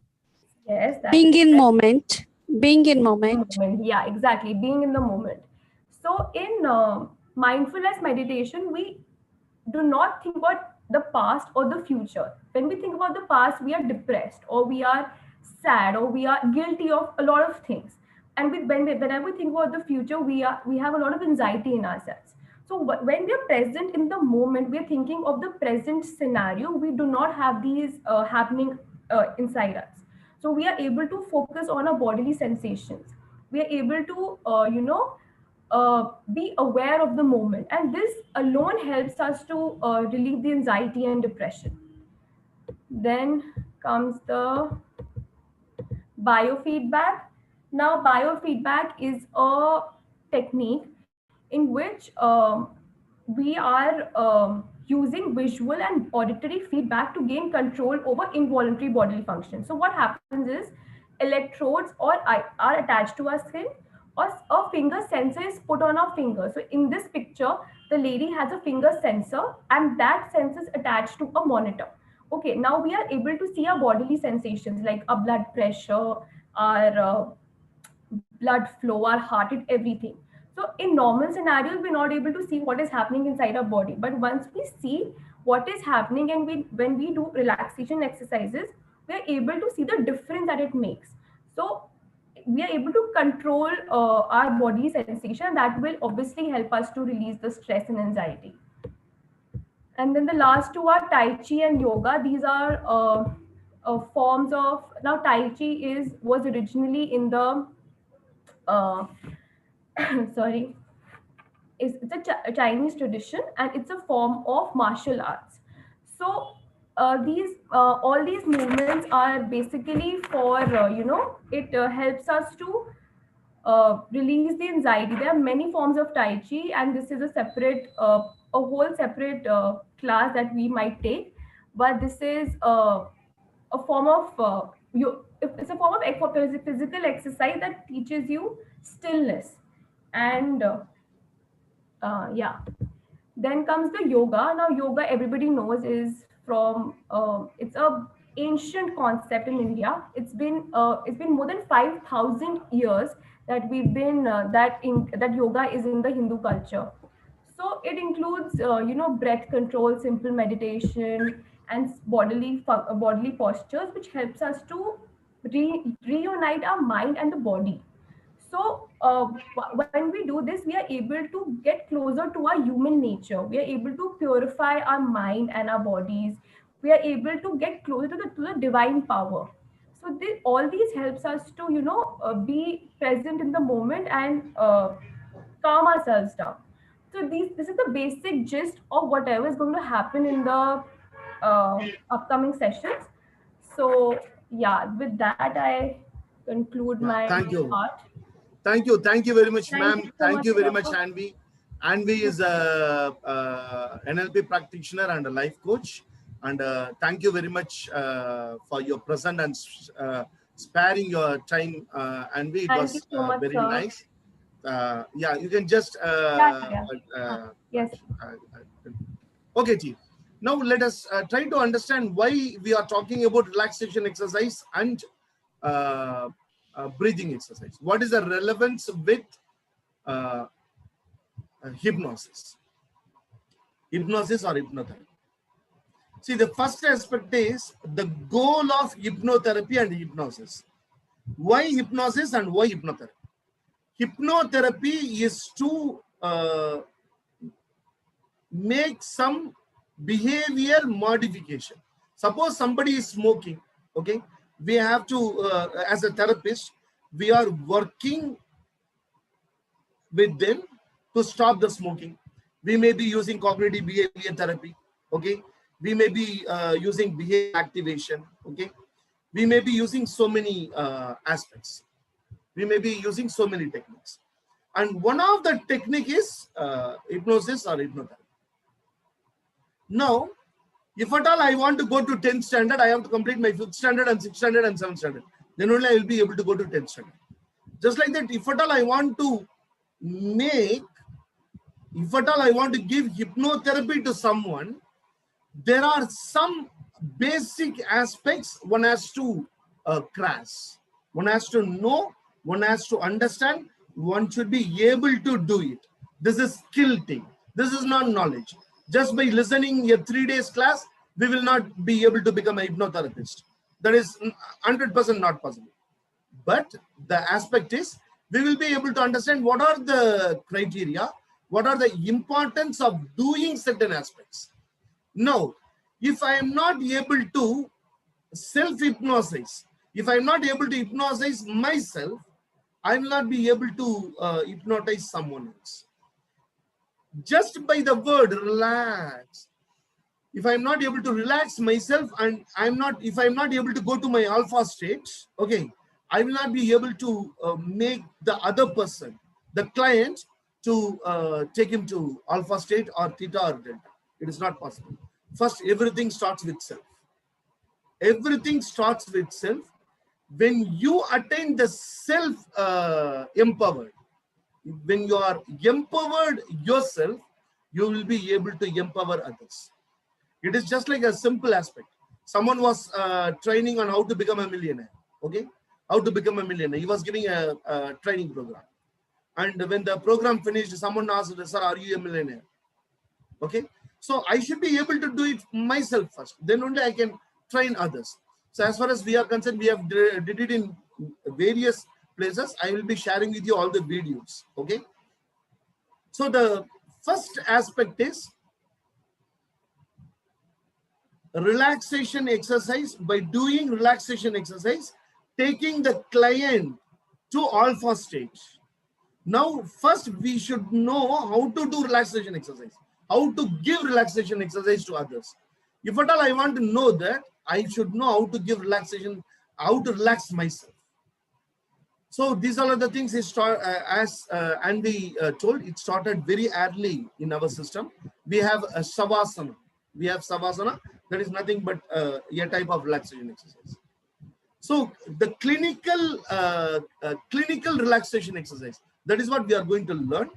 Yes, being in moment. Being in moment. Yeah, exactly. Being in the moment. So in mindfulness meditation, we do not think about the past or the future. When we think about the past, we are depressed, or we are sad, or we are guilty of a lot of things. And whenever we think about the future, we have a lot of anxiety in ourselves. So when we are present in the moment, we are thinking of the present scenario. We do not have these happening inside us. So we are able to focus on our bodily sensations. We are able to be aware of the moment, and this alone helps us to relieve the anxiety and depression. Then comes the biofeedback. Now, biofeedback is a technique in which we are using visual and auditory feedback to gain control over involuntary bodily function. So what happens is electrodes are attached to our skin, or a finger sensor is put on our finger. So in this picture, the lady has a finger sensor, and that sensor is attached to a monitor. Okay, now we are able to see our bodily sensations like our blood pressure, our blood flow, our heart rate, everything. So in normal scenarios, we're not able to see what is happening inside our body. But once we see what is happening and when we do relaxation exercises, we're able to see the difference that it makes. So we are able to control our body sensation, and that will obviously help us to release the stress and anxiety. And then the last two are Tai Chi and yoga. These are forms of, now Tai Chi was originally in the uh, sorry, it's a Chinese tradition, and it's a form of martial arts. So these all these movements are basically for it helps us to release the anxiety. There are many forms of Tai Chi, and this is a separate, a whole separate class that we might take. But this is a form of it's a form of physical exercise that teaches you stillness, and yeah. Then comes the yoga. Now, yoga, everybody knows, is from it's a ancient concept in India. It's been more than 5,000 years that we've been that yoga is in the Hindu culture. So it includes breath control, simple meditation, and bodily postures, which helps us to reunite our mind and the body. So when we do this, we are able to get closer to our human nature. We are able to purify our mind and our bodies. We are able to get closer to the divine power. So all these helps us to be present in the moment and calm ourselves down. So this is the basic gist of whatever is going to happen in the upcoming sessions. So yeah, with that I conclude Yeah, my thank you. part. Thank you very much, Thank ma'am. you so Thank much you for very your much, Anvi. Anvi is a NLP practitioner and a life coach. And thank you very much for your present and sparing your time, Anvi. It Thank you was so much, very sir. nice. Yeah, you can just Yeah. Yes. okay, team. Now let us try to understand why we are talking about relaxation exercise and breathing exercise. What is the relevance with hypnosis? Hypnosis or hypnotherapy? See, the first aspect is the goal of hypnotherapy and hypnosis. Why hypnosis and why hypnotherapy? Hypnotherapy is to make some behavior modification. Suppose somebody is smoking, okay? We have to, as a therapist, we are working with them to stop the smoking. We may be using cognitive behavior therapy, okay? We may be using behavior activation, okay? We may be using so many aspects. We may be using so many techniques. And one of the technique is hypnosis or hypnotherapy. Now, if at all I want to go to 10th standard, I have to complete my 5th standard and 6th standard and 7th standard. Then only I will be able to go to 10th standard. Just like that, if at all I want to give hypnotherapy to someone, there are some basic aspects one has to grasp. One has to know, one has to understand, one should be able to do it. This is skill thing. This is not knowledge. Just by listening a 3 days class, we will not be able to become a hypnotherapist. That is 100% not possible. But the aspect is, we will be able to understand what are the criteria, what are the importance of doing certain aspects. Now, if I am not able to self-hypnosis, if I am not able to hypnotize myself, I will not be able to hypnotize someone else. Just by the word relax, if I'm not able to relax myself and if I'm not able to go to my alpha state, okay, I will not be able to make the other person, the client, to take him to alpha state or theta or delta. It is not possible. First, everything starts with self. Everything starts with self. When you attain the self empowered, when you are empowered yourself, you will be able to empower others. It is just like a simple aspect. Someone was training on how to become a millionaire. Okay, how to become a millionaire. He was giving a training program. And when the program finished, someone asked, sir, are you a millionaire? Okay. So I should be able to do it myself first. Then only I can train others. So as far as we are concerned, we have did it in various places. I will be sharing with you all the videos. Okay. So the first aspect is relaxation exercise. By doing relaxation exercise, taking the client to alpha stage. Now, first we should know how to do relaxation exercise, how to give relaxation exercise to others. If at all I want to know that, I should know how to give relaxation, how to relax myself. So these are the things as Andy told, it started very early in our system. We have a savasana. We have savasana. That is nothing but a type of relaxation exercise. So the clinical relaxation exercise, that is what we are going to learn.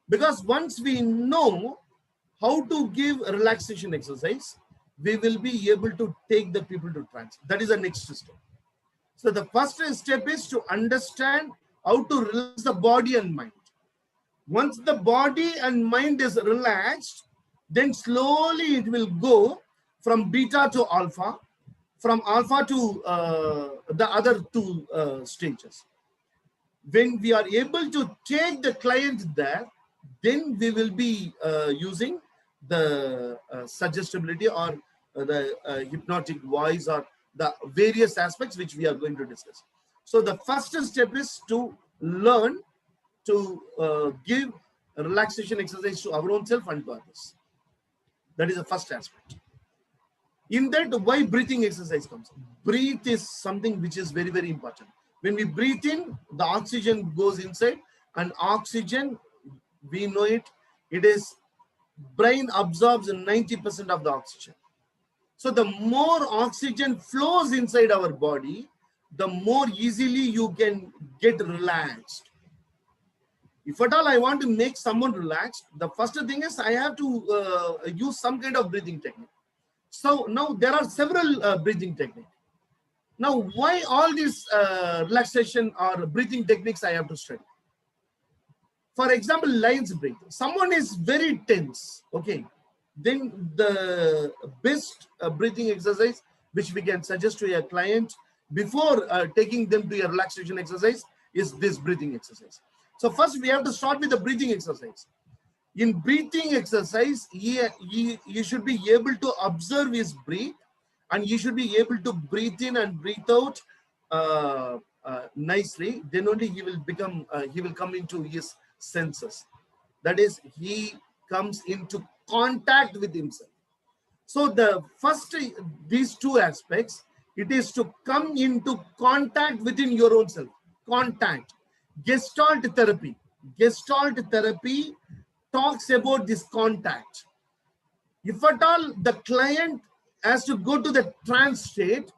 Because once we know how to give a relaxation exercise, we will be able to take the people to trance. That is the next step. So the first step is to understand how to relax the body and mind. Once the body and mind is relaxed, then slowly it will go from beta to alpha, from alpha to the other two stages. When we are able to take the client there, then we will be using the suggestibility or the hypnotic voice or the various aspects which we are going to discuss. So the first step is to learn to give a relaxation exercise to our own self and to others. That is the first aspect. In that, why breathing exercise comes? Breathe is something which is very, very important. When we breathe in, the oxygen goes inside, and oxygen, we know it, it is brain absorbs 90% of the oxygen. So the more oxygen flows inside our body, the more easily you can get relaxed. If at all I want to make someone relaxed, the first thing is I have to use some kind of breathing technique. So now there are several breathing techniques. Now, why all these relaxation or breathing techniques I have to study? For example, lion's breath. Someone is very tense, okay? Then the best breathing exercise which we can suggest to a client before taking them to a relaxation exercise is this breathing exercise. So first we have to start with the breathing exercise. In breathing exercise, you should be able to observe his breath, and you should be able to breathe in and breathe out nicely. Then only he will come into his senses. That is, he comes into contact with himself. So the first, these two aspects, it is to come into contact within your own self. Contact. Gestalt therapy. Gestalt therapy talks about this contact. If at all the client has to go to the trance state,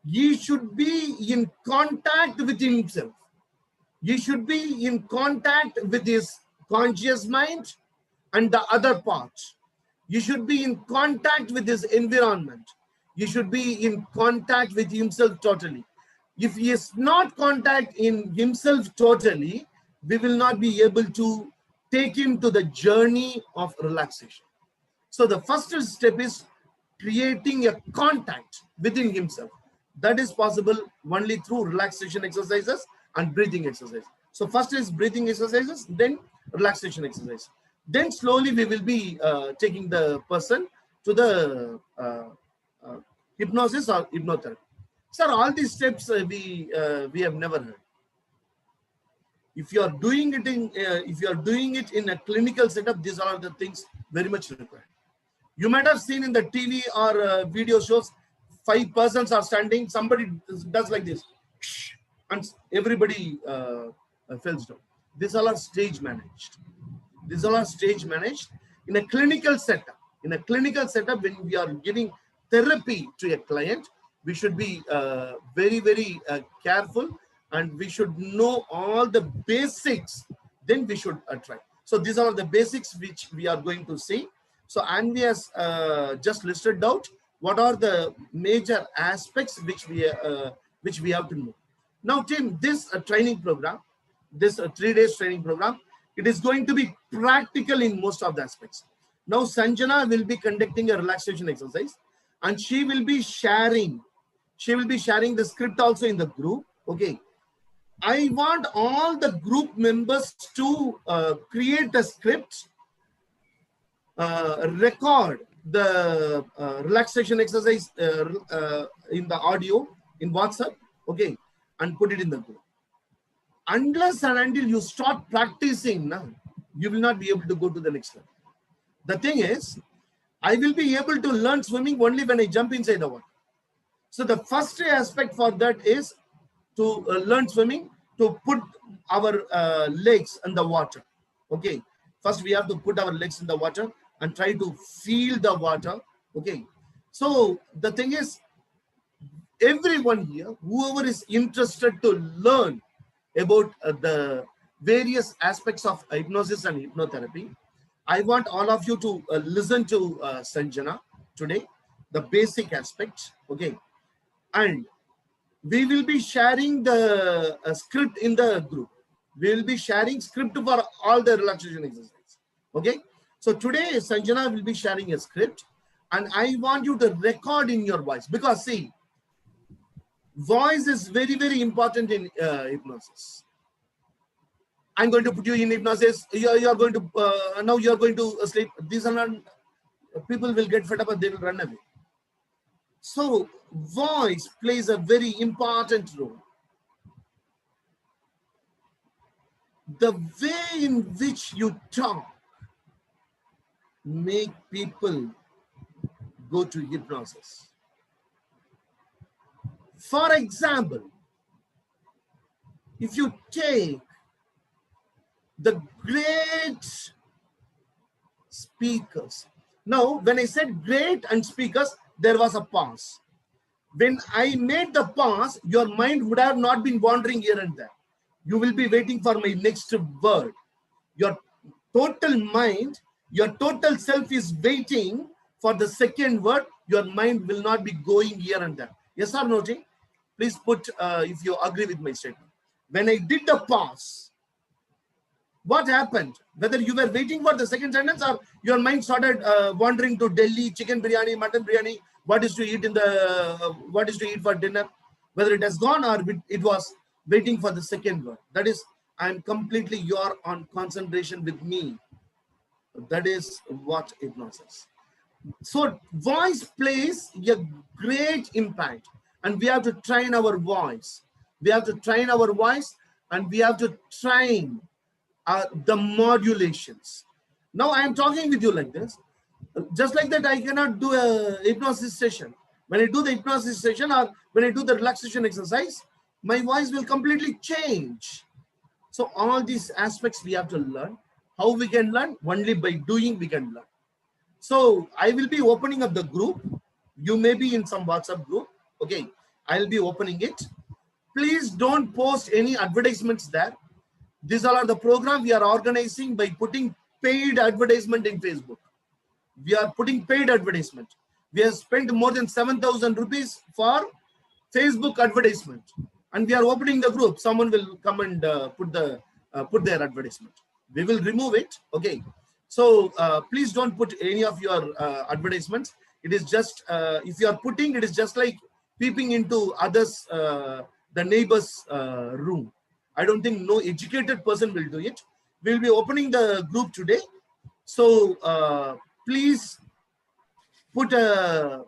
he should be in contact with himself. He should be in contact with his conscious mind and the other parts. You should be in contact with his environment. You should be in contact with himself totally. If he is not contact in himself totally, we will not be able to take him to the journey of relaxation. So the first step is creating a contact within himself. That is possible only through relaxation exercises and breathing exercise. So first is breathing exercises, then relaxation exercise. Then slowly we will be taking the person to the hypnosis or hypnotherapy. Sir, all these steps we have never heard. If you are doing it in a clinical setup, these are the things very much required. You might have seen in the TV or video shows, 5 persons are standing, somebody does like this, and everybody falls down. These all are stage managed. These all are stage managed. In a clinical setup, when we are giving therapy to a client, we should be very, very careful, and we should know all the basics. Then we should try. So these are the basics which we are going to see. So Anvi has just listed out what are the major aspects which we have to know. Now, Tim, this training program, this 3 days training program. It is going to be practical in most of the aspects. Now Sanjana will be conducting a relaxation exercise, and she will be sharing the script also in the group. Okay, I want all the group members to create a script, record the relaxation exercise in the audio in WhatsApp, okay, and put it in the group. Unless and until you start practicing, you will not be able to go to the next level. The thing is, I will be able to learn swimming only when I jump inside the water. So the first aspect for that is to learn swimming, to put our legs in the water. Okay, first we have to put our legs in the water and try to feel the water. Okay, so the thing is, everyone here, whoever is interested to learn about the various aspects of hypnosis and hypnotherapy, I want all of you to listen to Sanjana today, the basic aspects. Okay, and we will be sharing the script in the group. We will be sharing script for all the relaxation exercises. Okay, so today Sanjana will be sharing a script, and I want you to record in your voice, because see, voice is very, very important in hypnosis. I'm going to put you in hypnosis. You are going to now you are going to sleep. These are not, people will get fed up and they will run away. So voice plays a very important role. The way in which you talk make people go to hypnosis. For example, if you take the great speakers. Now, when I said great and speakers, there was a pause. When I made the pause, your mind would have not been wandering here and there. You will be waiting for my next word. Your total mind, your total self is waiting for the second word. Your mind will not be going here and there. Yes or no, Jay? Please put if you agree with my statement. When I did the pause, what happened? Whether you were waiting for the second sentence or your mind started wandering to Delhi, chicken biryani, mutton biryani, what is to eat in the, what is to eat for dinner? Whether it has gone or it was waiting for the second word. That is, I am completely, you are on concentration with me. That is what hypnosis. So voice plays a great impact, and we have to train our voice. We have to train our voice, and we have to train the modulations. Now I am talking with you like this. Just like that, I cannot do a hypnosis session. When I do the hypnosis session or when I do the relaxation exercise, my voice will completely change. So all these aspects we have to learn. How we can learn? Only by doing we can learn. So I will be opening up the group. You may be in some WhatsApp group. Okay, I'll be opening it. Please don't post any advertisements there. These all are the program we are organizing by putting paid advertisement in Facebook. We are putting paid advertisement. We have spent more than 7,000 rupees for Facebook advertisement, and we are opening the group. Someone will come and put their advertisement. We will remove it. Okay. So please don't put any of your advertisements. It is just if you are putting, it is just like peeping into others, the neighbor's room. I don't think no educated person will do it. We'll be opening the group today. So please put a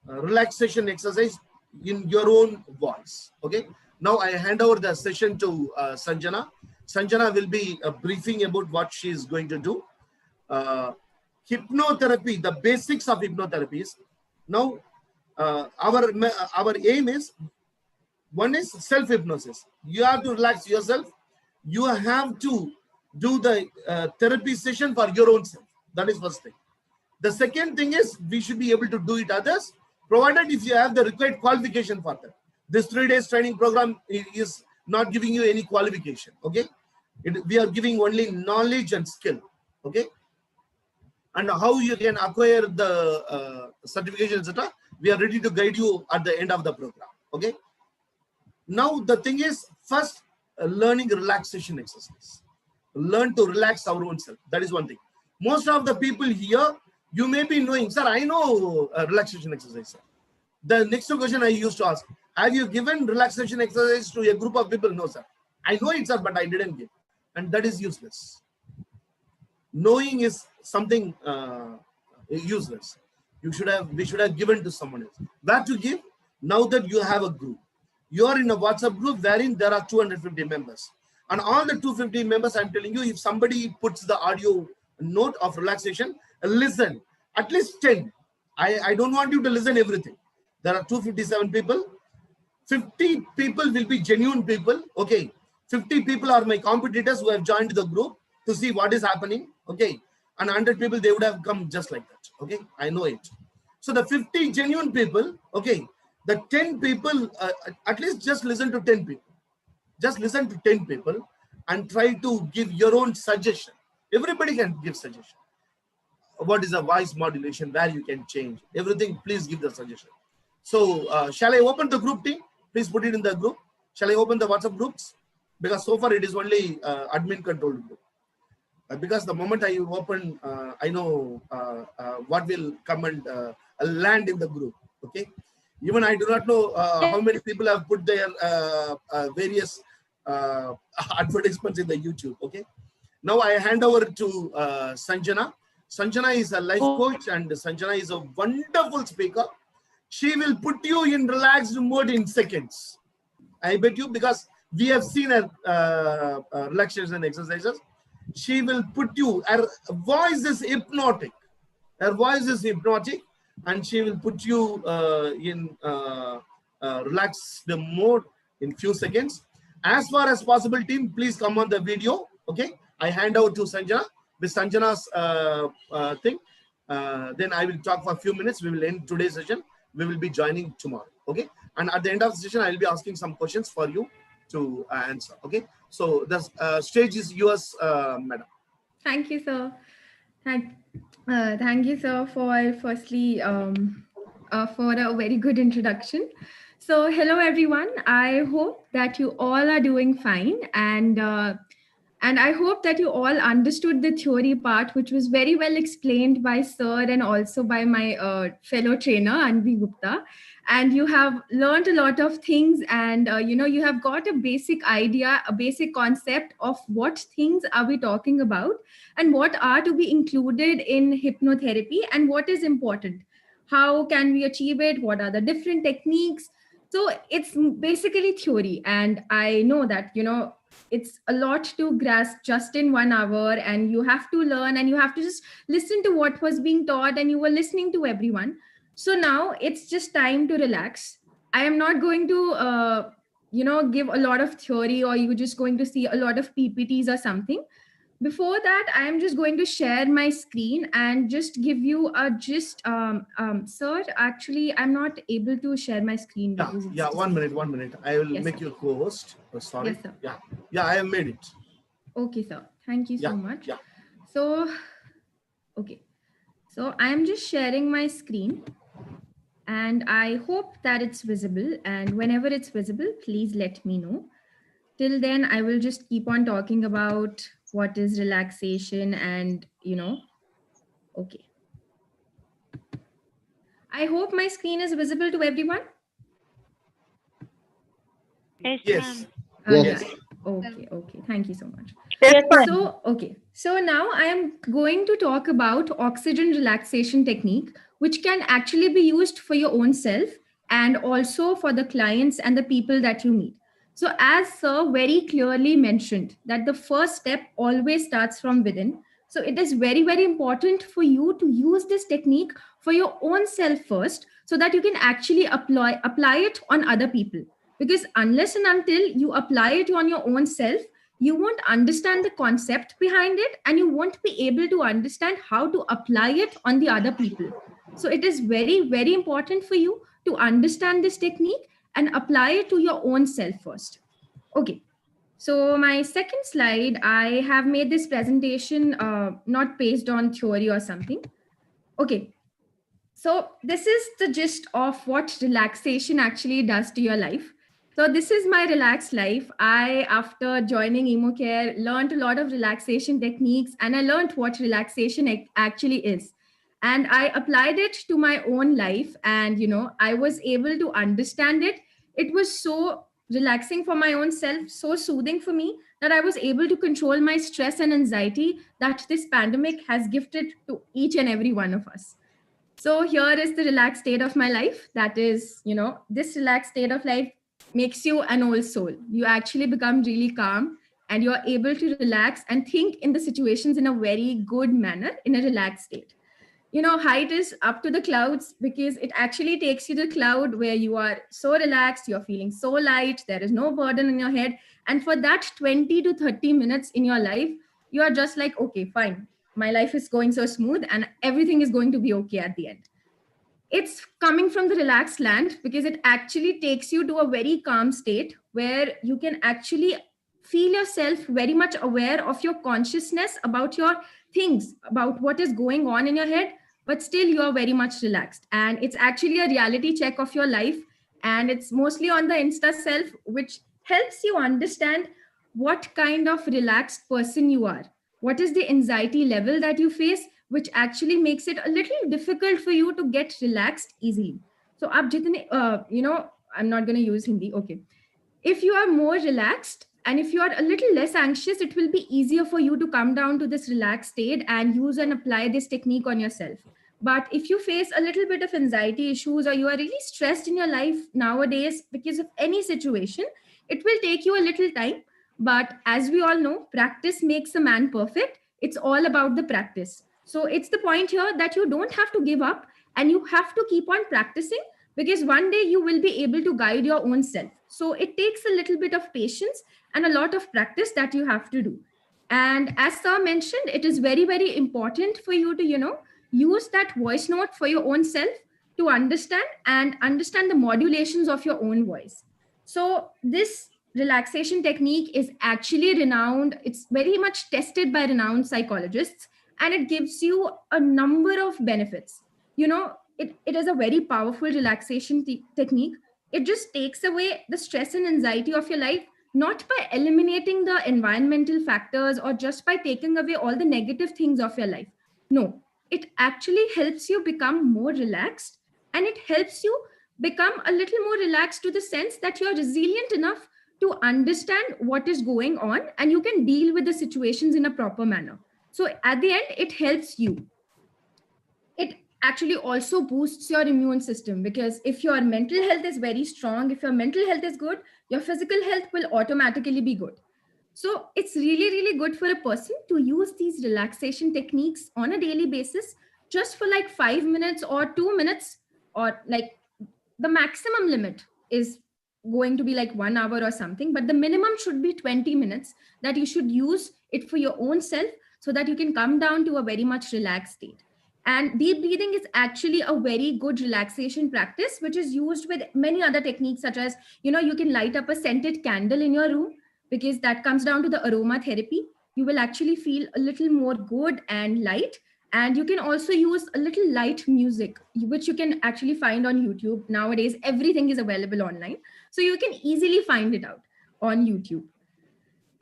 relaxation exercise in your own voice. Okay. Now I hand over the session to Sanjana. Sanjana will be briefing about what she is going to do. Hypnotherapy, the basics of hypnotherapy is, now our aim is, one is self-hypnosis. You have to relax yourself. You have to do the therapy session for your own self. That is first thing. The second thing is, we should be able to do it others, provided if you have the required qualification for that. This 3 days training program is not giving you any qualification. Okay, we are giving only knowledge and skill. Okay, and how you can acquire the certification, etc. We are ready to guide you at the end of the program. Okay. Now the thing is, first learning relaxation exercise. Learn to relax our own self. That is one thing. Most of the people here, you may be knowing, sir, I know relaxation exercise, sir. The next question I used to ask, have you given relaxation exercise to a group of people? No, sir. I know it, sir, but I didn't give. And that is useless. Knowing is something useless. We should have given to someone else. Where to give? Now that you have a group. You are in a WhatsApp group wherein there are 250 members. And all the 250 members, I'm telling you, if somebody puts the audio note of relaxation, listen, at least 10. I don't want you to listen everything. There are 257 people. 50 people will be genuine people. Okay. 50 people are my competitors who have joined the group to see what is happening. Okay. And 100 people, they would have come just like that. Okay. I know it. So the 50 genuine people, okay, the 10 people, at least just listen to 10 people. Just listen to 10 people and try to give your own suggestion. Everybody can give suggestion. What is a voice modulation, where you can change everything? Please give the suggestion. So shall I open the group, team? Please put it in the group. Shall I open the WhatsApp groups? Because so far it is only admin controlled group. Because the moment I open, I know what will come and land in the group. Okay. Even I do not know how many people have put their various advertisements in the YouTube. Okay. Now I hand over to Sanjana. Sanjana is a life coach and Sanjana is a wonderful speaker. She will put you in relaxed mode in seconds. I bet you, because we have seen her relaxation exercises. She will put you, her voice is hypnotic. Her voice is hypnotic and she will put you in relaxed mode in few seconds. As far as possible, team, please come on the video. Okay. I hand over to Sanjana. With Sanjana's thing, then I will talk for a few minutes. We will end today's session. We will be joining tomorrow. Okay. And at the end of the session, I will be asking some questions for you to answer. Okay. So the stage is yours, madam. Thank you, sir. Thank you, sir, for firstly for a very good introduction. So, hello, everyone. I hope that you all are doing fine, and I hope that you all understood the theory part, which was very well explained by sir and also by my fellow trainer Anvi Gupta. And you have learned a lot of things, and you have got a basic idea, a basic concept of what things are we talking about and what are to be included in hypnotherapy and what is important. How can we achieve it? What are the different techniques? So it's basically theory, and I know that it's a lot to grasp just in 1 hour, and you have to learn and you have to just listen to what was being taught, and you were listening to everyone. So now it's just time to relax. I am not going to give a lot of theory, or you're just going to see a lot of PPTs or something. Before that, I am just going to share my screen and just give you a gist. Sir, actually, I'm not able to share my screen. Yeah, 1 minute. I will make you co-host. Oh, sorry. Yes, sir. Yeah, I have made it. Okay, sir. Thank you so much. Yeah. So, okay. So I am just sharing my screen, and I hope that it's visible. And whenever it's visible, please let me know. Till then, I will just keep on talking about what is relaxation and, okay. I hope my screen is visible to everyone. Yes. Yes. Yes. Okay. Thank you so much. So now I am going to talk about oxygen relaxation technique, which can actually be used for your own self and also for the clients and the people that you meet. So as sir very clearly mentioned that the first step always starts from within. So it is very, very important for you to use this technique for your own self first, so that you can actually apply it on other people. Because unless and until you apply it on your own self, you won't understand the concept behind it, and you won't be able to understand how to apply it on the other people. So it is very, very important for you to understand this technique and apply it to your own self first. Okay. So my second slide, I have made this presentation not based on theory or something. Okay. So this is the gist of what relaxation actually does to your life. So this is my relaxed life. I, after joining EmoCare, learned a lot of relaxation techniques, and I learned what relaxation actually is. And I applied it to my own life, and I was able to understand it. It was so relaxing for my own self, so soothing for me, that I was able to control my stress and anxiety that this pandemic has gifted to each and every one of us. So here is the relaxed state of my life. That is, this relaxed state of life makes you an old soul. You actually become really calm, and you're able to relax and think in the situations in a very good manner, in a relaxed state. Height is up to the clouds, because it actually takes you to the cloud where you are so relaxed, you're feeling so light, there is no burden in your head. And for that 20 to 30 minutes in your life, you are just like, okay, fine. My life is going so smooth and everything is going to be okay at the end. It's coming from the relaxed land, because it actually takes you to a very calm state where you can actually feel yourself very much aware of your consciousness about your things, about what is going on in your head, but still you are very much relaxed. And it's actually a reality check of your life, and it's mostly on the Insta self, which helps you understand what kind of relaxed person you are, what is the anxiety level that you face, which actually makes it a little difficult for you to get relaxed easily. So ab jitne I'm not going to use Hindi. Okay, if you are more relaxed and if you are a little less anxious, it will be easier for you to come down to this relaxed state and use and apply this technique on yourself. But if you face a little bit of anxiety issues, or you are really stressed in your life nowadays because of any situation, it will take you a little time. But as we all know, practice makes a man perfect. It's all about the practice. So it's the point here that you don't have to give up, and you have to keep on practicing, because one day you will be able to guide your own self. So it takes a little bit of patience and a lot of practice that you have to do. And as Sir mentioned, it is very, very important for you to, use that voice note for your own self, to understand the modulations of your own voice. So this relaxation technique is actually renowned. It's very much tested by renowned psychologists, and it gives you a number of benefits. It is a very powerful relaxation technique. It just takes away the stress and anxiety of your life, not by eliminating the environmental factors or just by taking away all the negative things of your life. No, it actually helps you become more relaxed, and it helps you become a little more relaxed to the sense that you're resilient enough to understand what is going on, and you can deal with the situations in a proper manner. So at the end, it helps you. It actually also boosts your immune system, because if your mental health is very strong, if your mental health is good, your physical health will automatically be good. So it's really, really good for a person to use these relaxation techniques on a daily basis, just for like 5 minutes or 2 minutes, or like the maximum limit is going to be like 1 hour or something, but the minimum should be 20 minutes that you should use it for your own self, so that you can come down to a very much relaxed state. And deep breathing is actually a very good relaxation practice, which is used with many other techniques, such as, you can light up a scented candle in your room, because that comes down to the aromatherapy. You will actually feel a little more good and light. And you can also use a little light music, which you can actually find on YouTube. Nowadays, everything is available online. So you can easily find it out on YouTube.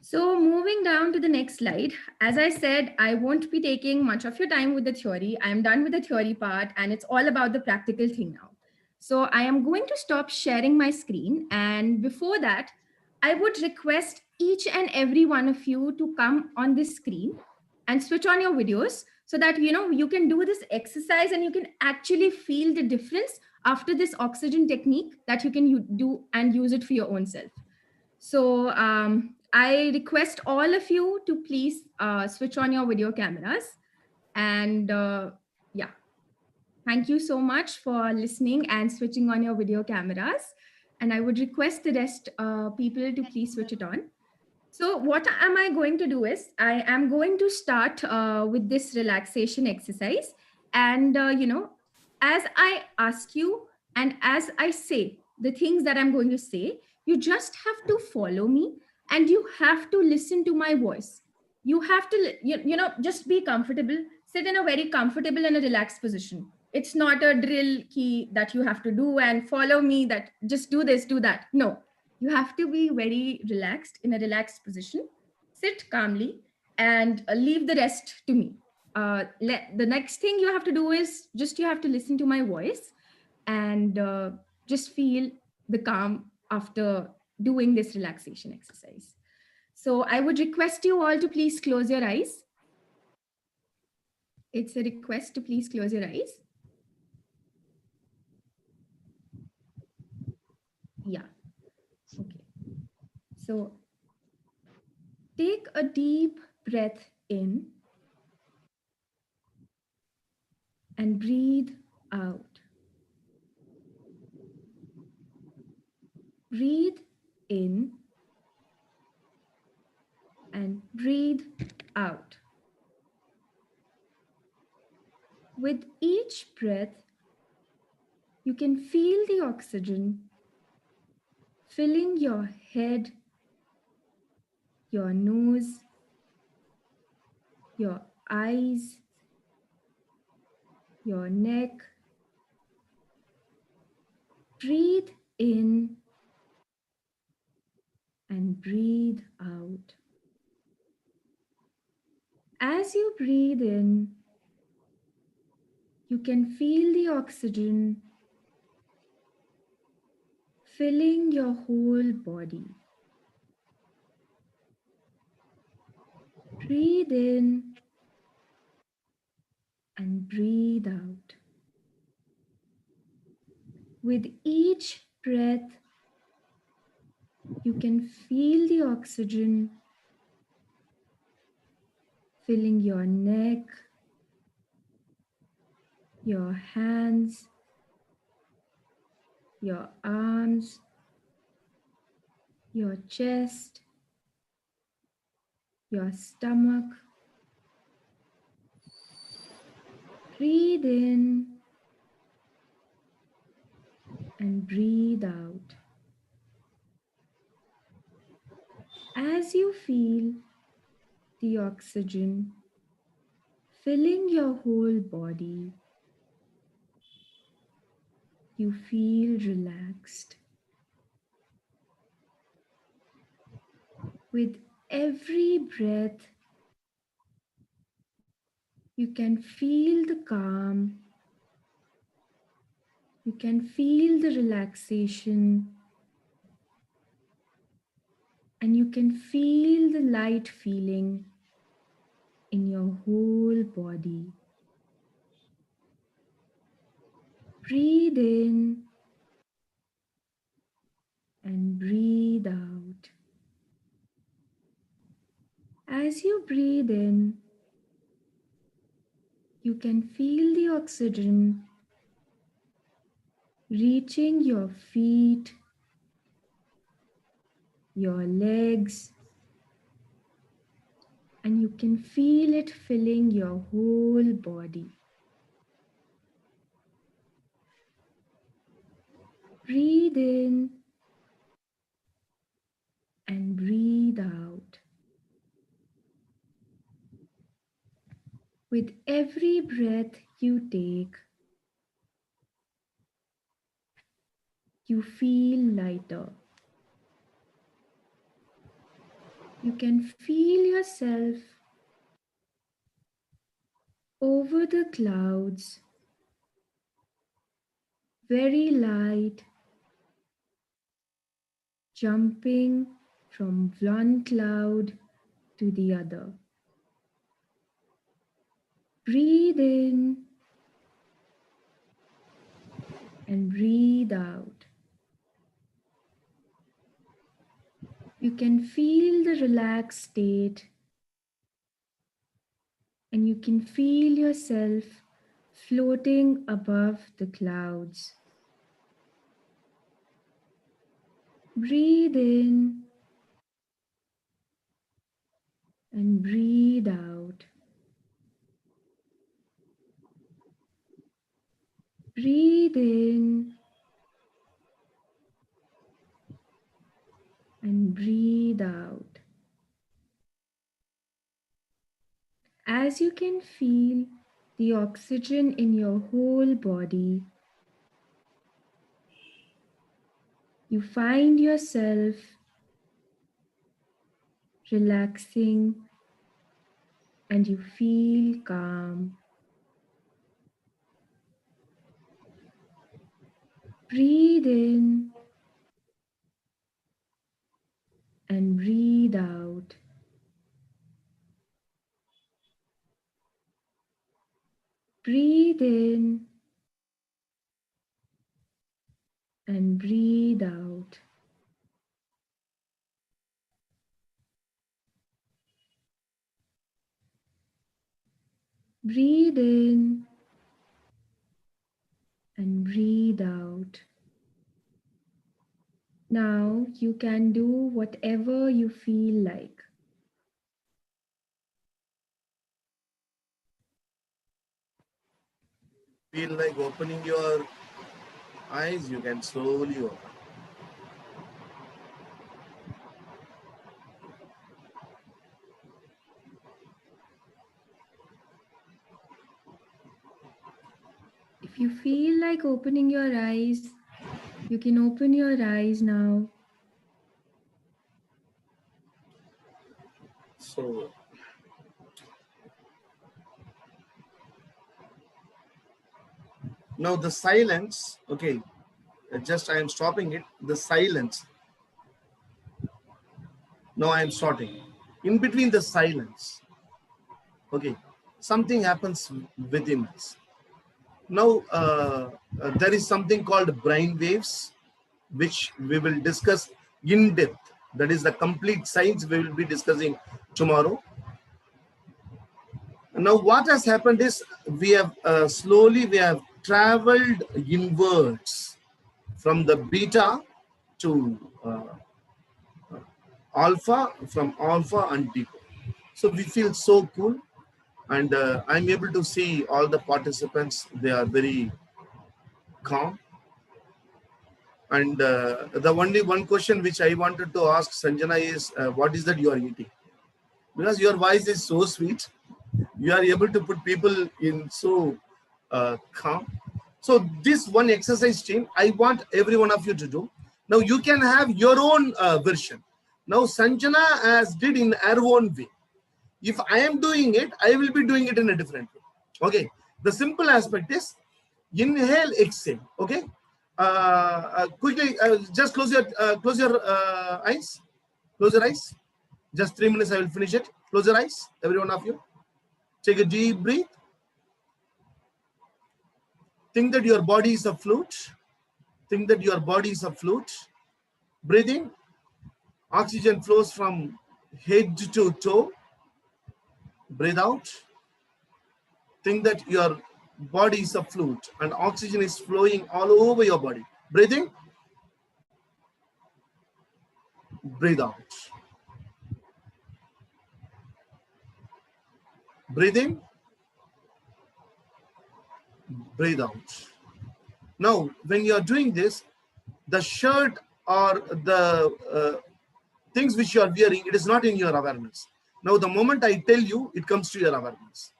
So moving down to the next slide, as I said, I won't be taking much of your time with the theory. I'm done with the theory part, and it's all about the practical thing now. So I am going to stop sharing my screen. And before that, I would request each and every one of you to come on this screen and switch on your videos, so that, you can do this exercise and you can actually feel the difference after this oxygen technique, that you can do and use it for your own self. So I request all of you to please switch on your video cameras. And yeah, thank you so much for listening and switching on your video cameras. And I would request the rest people to please switch it on. So what am I going to do is, I am going to start with this relaxation exercise. And, as I ask you and as I say the things that I'm going to say, you just have to follow me, and you have to listen to my voice. You have to, just be comfortable, sit in a very comfortable and a relaxed position. It's not a drill key that you have to do and follow me, that just do this, do that. No, You have to be very relaxed, in a relaxed position. Sit calmly and leave the rest to me. The next thing you have to do is just you have to listen to my voice and just feel the calm after doing this relaxation exercise. So I would request you all to please close your eyes. It's a request to please close your eyes. Yeah. Okay. So take a deep breath in and breathe out. Breathe in and breathe out. With each breath, you can feel the oxygen filling your head, your nose, your eyes, your neck. Breathe in and breathe out. As you breathe in, you can feel the oxygen filling your whole body. Breathe in and breathe out. With each breath, you can feel the oxygen filling your neck, your hands, your arms, your chest, your stomach. Breathe in and breathe out. As you feel the oxygen filling your whole body, you feel relaxed. With every breath, you can feel the calm, you can feel the relaxation, and you can feel the light feeling in your whole body. Breathe in and breathe out. As you breathe in, you can feel the oxygen reaching your feet, your legs, and you can feel it filling your whole body. Breathe in and breathe out. With every breath you take, you feel lighter. You can feel yourself over the clouds, very light, jumping from one cloud to the other. Breathe in and breathe out. You can feel the relaxed state and you can feel yourself floating above the clouds. Breathe in and breathe out. Breathe in and breathe out. As you can feel the oxygen in your whole body, You find yourself relaxing and you feel calm. Breathe in and breathe out. Breathe in and breathe out. Breathe in and breathe out. Now you can do whatever you feel like. Feel like opening your eyes, you can slowly open. If you feel like opening your eyes, you can open your eyes now. So now the silence, okay, just I am stopping it. The silence. Now I am starting. In between the silence, okay, something happens within us. Now there is something called brain waves, which we will discuss in depth. That is the complete science we will be discussing tomorrow. Now what has happened is we have slowly we have traveled inwards from the beta to alpha, from alpha and deeper. So we feel so cool, and I'm able to see all the participants. They are very calm. And the only one question which I wanted to ask Sanjana is, what is that you are eating? Because your voice is so sweet, you are able to put people in so calm. So this one exercise team, I want every one of you to do. Now you can have your own version. Now Sanjana has did in her own way. If I am doing it, I will be doing it in a different way. Okay. The simple aspect is inhale, exhale. Okay. Quickly, just close your eyes. Close your eyes. Just 3 minutes, I will finish it. Close your eyes, every one of you. Take a deep breath. Think that your body is a flute. Think that your body is a flute. Breathe in. Oxygen flows from head to toe. Breathe out. Think that your body is a flute and oxygen is flowing all over your body. Breathe in. Breathe out. Breathe in. Breathe out. Now, when you are doing this, the shirt or the things which you are wearing, it is not in your awareness. Now, the moment I tell you, it comes to your awareness.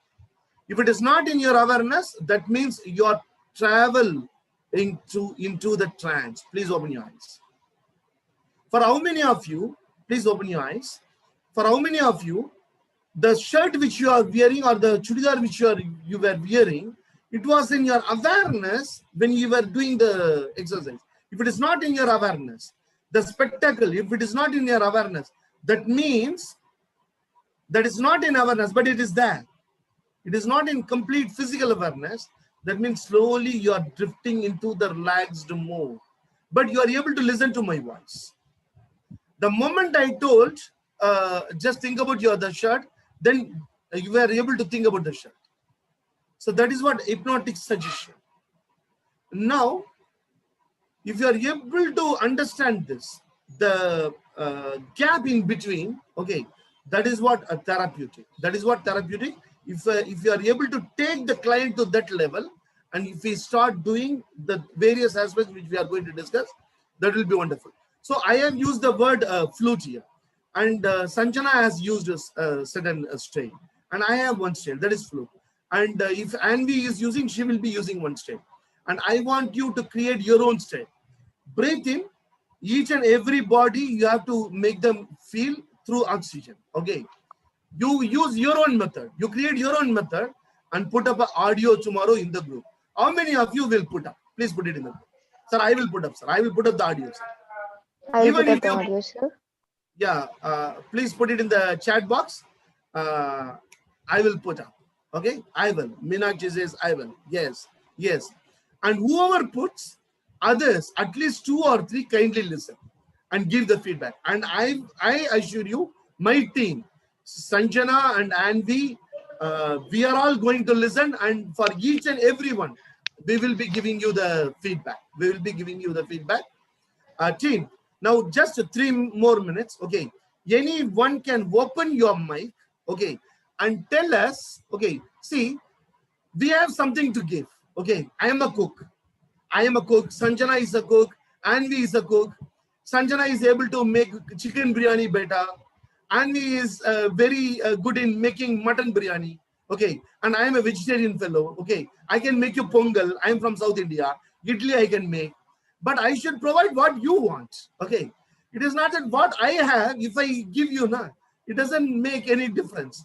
If it is not in your awareness, that means you are traveling into the trance. Please open your eyes. For how many of you, please open your eyes. For how many of you, the shirt which you are wearing or the chudidar which you were wearing, it was in your awareness when you were doing the exercise. If it is not in your awareness, the spectacle, if it is not in your awareness, that means that is not in awareness, but it is there. It is not in complete physical awareness. That means slowly you are drifting into the relaxed mode, but you are able to listen to my voice. The moment I told, just think about the shirt, then you were able to think about the shirt. So that is what hypnotic suggestion. Now, if you are able to understand this, the gap in between, okay, that is what a therapeutic. That is what therapeutic. If you are able to take the client to that level, and if we start doing the various aspects which we are going to discuss, that will be wonderful. So I have used the word flute here, and Sanjana has used a certain style, and I have one style, that is flute. And if Anvi is using, she will be using one style. And I want you to create your own style. Breathe in, Each and every body, you have to make them feel through oxygen. Okay. You use your own method. You create your own method and put up an audio tomorrow in the group. How many of you will put up? Please put it in the group. Sir, I will put up, sir. I will put up the audio, sir. I'll Even put up if the you, audio, sir. yeah, please put it in the chat box. I will put up. Okay, I will. Meenakshi says I will. Yes, yes. And whoever puts, others, at least 2 or 3, kindly listen and give the feedback. And I assure you, my team, Sanjana and Anvi, we are all going to listen, and for each and every one, we will be giving you the feedback. We will be giving you the feedback. Team, now just 3 more minutes. Okay, anyone can open your mic. Okay, and tell us. Okay, see, we have something to give. Okay, I am a cook. I am a cook. Sanjana is a cook. Anvi is a cook. Sanjana is able to make chicken biryani better. Anvi is very good in making mutton biryani. Okay, and I am a vegetarian fellow. Okay, I can make you pongal. I am from South India. Idli I can make, but I should provide what you want. Okay, it is not that what I have. If I give you, na, it doesn't make any difference.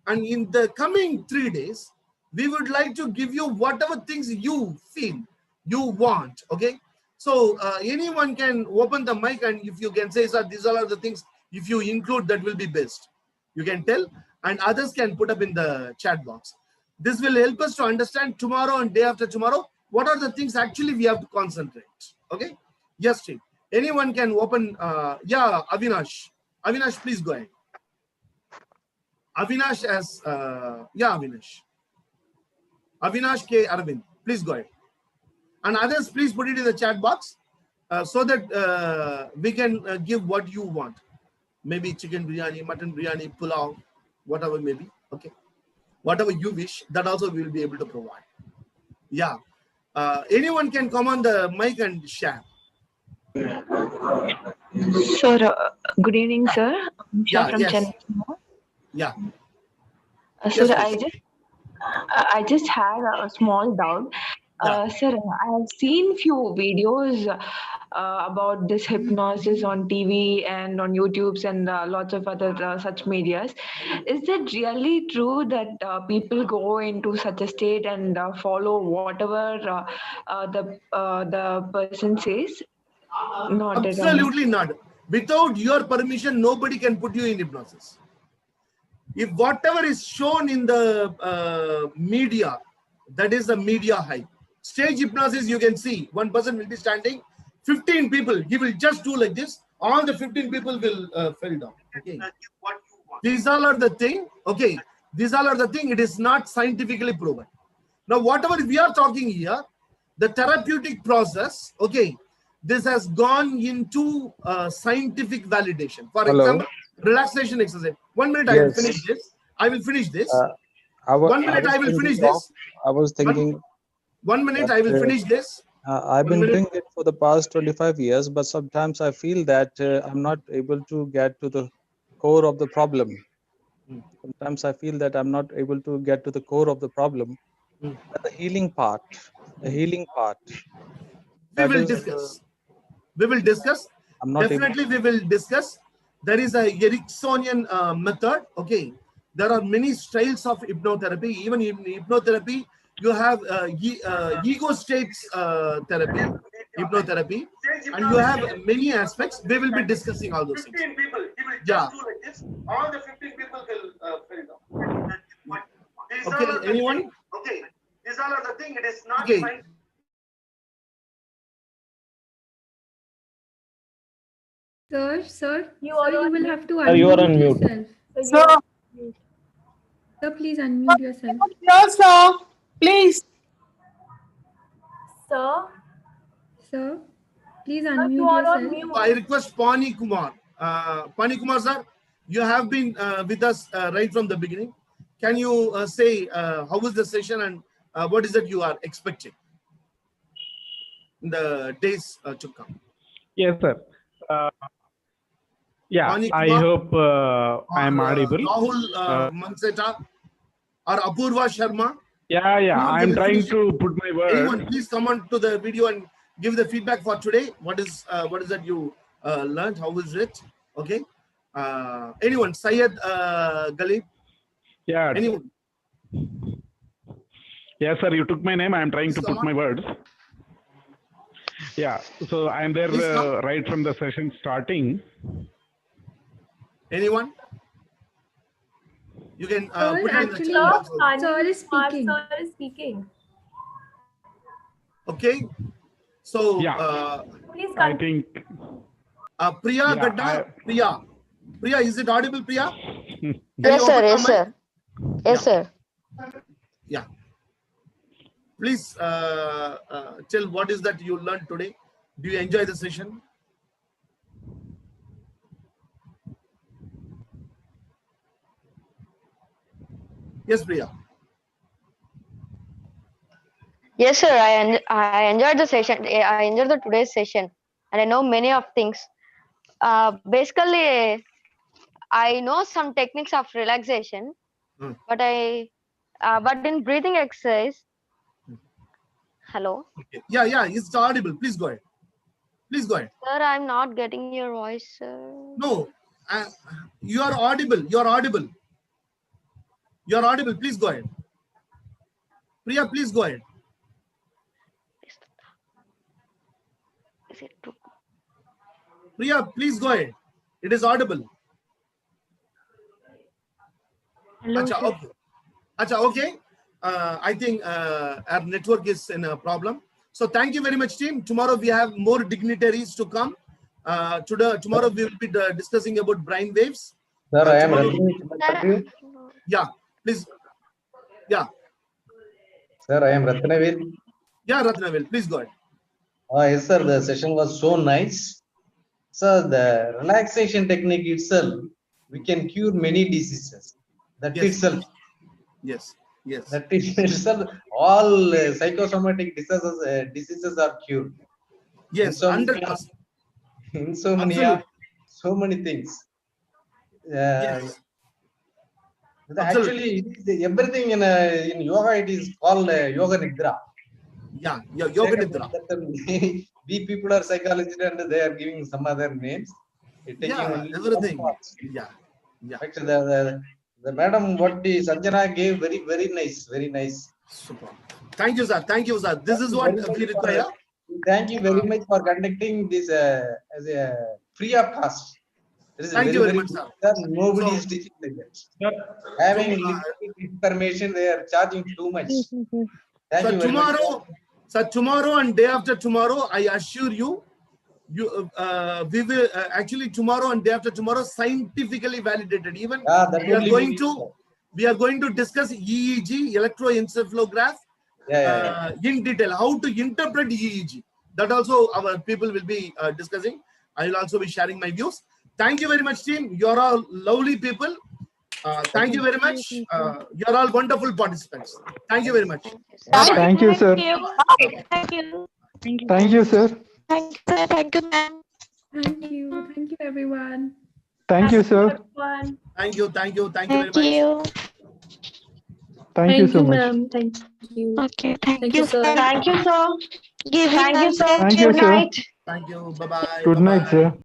And in the coming 3 days, we would like to give you whatever things you feel you want. Okay, so anyone can open the mic, and if you can say, sir, these all are the things, if you include, that will be best. You can tell, and others can put up in the chat box. This will help us to understand tomorrow and day after tomorrow what are the things actually we have to concentrate. Okay, yes, team. Anyone can open. Yeah, Avinash, please go ahead. Avinash as yeah, Avinash K. Arvind, please go ahead. And others, please put it in the chat box so that we can give what you want. Maybe chicken biryani, mutton biryani, pulao, whatever may be. Okay, whatever you wish, that also we will be able to provide. Yeah, anyone can come on the mic and share. Sir, good evening, sir. I'm Shah Yeah, from yes. Chennai. Yeah. Sir, Yes, I just had a small doubt. Sir, I have seen few videos about this hypnosis on TV and on YouTube's and lots of other such medias. Is it really true that people go into such a state and follow whatever the person says? Not at all. absolutely not. Without your permission, nobody can put you in hypnosis. If whatever is shown in the media, that is the media hype. Stage hypnosis, you can see one person will be standing, 15 people, he will just do like this, all the 15 people will fall down. Okay, these all are the thing. Okay, these all are the thing. It is not scientifically proven. Now whatever we are talking here, the therapeutic process, okay, this has gone into scientific validation. For example, relaxation exercise. 1 minute, I will finish this. I will finish this. 1 minute, I will finish this. I was thinking. 1 minute, I will finish this. I've been doing it for the past 25 years, but sometimes I feel that I'm not able to get to the core of the problem. Sometimes I feel that I'm not able to get to the core of the problem. The healing part. We will discuss. We will discuss. Definitely, we will discuss. There is a Ericksonian method. Okay, there are many styles of hypnotherapy. Even in hypnotherapy, you have ego states therapy, hypnotherapy, and you have many aspects. We will be discussing all those things. 15 people, he will just do like this. All the 15 people will fill it up. Okay, anyone? Okay, these all are the thing. It is not. Okay. Sir, you will have to unmute you are on mute. yourself. Sir, please unmute yourself. Yes, sir. Please. Sir, please unmute yourself. I request Pani Kumar. Pani Kumar, sir, you have been with us right from the beginning. Can you say how was the session and what is it you are expecting in the days to come? Yes, sir. Yeah, Pani I Kumar, hope I am audible. Rahul Manseta or Apurva Sharma. Yeah, I'm trying to put my word. Anyone, please come on to the video and give the feedback for today. What is that you learned? How is it? Okay. Anyone? Syed Galib? Yeah. Anyone? Yes, sir. You took my name. I am trying to put my words. Yeah. So I am there right from the session starting. Anyone? You can Sir, put it in the actually, chat box. Sir is speaking. Sir is speaking. Okay. So Please I think Priya Gadda, Priya, is it audible, Priya? Yes, sir. Yes, sir. Yes, sir. Yeah. Please tell what is that you learned today. Do you enjoy the session? Yes, Priya. Yes, sir. I enjoyed the session. I enjoyed the today's session, and I know many of things. Basically, I know some techniques of relaxation, but in breathing exercise. Hello. Okay. Yeah, it's audible. Please go ahead. Please go ahead. Sir, I'm not getting your voice, sir. No, you are audible. You are audible. You are audible. Please go ahead. Priya, please go ahead. Is it true? Priya, please go ahead. It is audible. Hello, Acha, sir. okay. Acha, okay. I think our network is in a problem. So thank you very much, team. Tomorrow we have more dignitaries to come. Tomorrow we will be discussing about brain waves. Sir, I am tomorrow... Yeah, please. Yeah. Sir, I am Ratnavil. Yeah, Ratnavil, please go ahead. Yes, sir. The session was so nice. Sir, the relaxation technique itself, we can cure many diseases. That itself. Yes. That itself, all psychosomatic diseases are cured. Yes, 100%. Insomnia, so many things. Yes. Actually, everything in yoga, it is called yoga nidra. Yeah, yoga nidra. We people are psychologists and they are giving some other names. Everything. Yeah. Actually, the madam, what the Sanjana gave, very, very nice, very nice. Super. Thank you, sir. Thank you, sir. This is what we require. Thank you very much for conducting this as a free of cost. Thank you very much, sir. Nobody is teaching like that. Having limited information, they are charging too much. Thank you very much. Sir, tomorrow and day after tomorrow, I assure you, we will actually tomorrow and day after tomorrow scientifically validated. Even we are going to discuss EEG, electroencephalograph, in detail. How to interpret EEG. That also our people will be discussing. I will also be sharing my views. Thank you very much, team. You are all lovely people. Thank you very much. You are all wonderful participants. Thank you very much. Thank you, sir. Thank you. Thank you, sir. Thank you, sir. Thank you, ma'am. Thank you. Thank you, everyone. Thank you, sir. Thank you. Thank you. Thank you very much. Thank you so much. ma'am. Thank you. Okay. Thank you, sir. Thank you, sir. Thank you, sir. Thank you, Good sir. night. Thank you. Bye-bye. Good night, sir.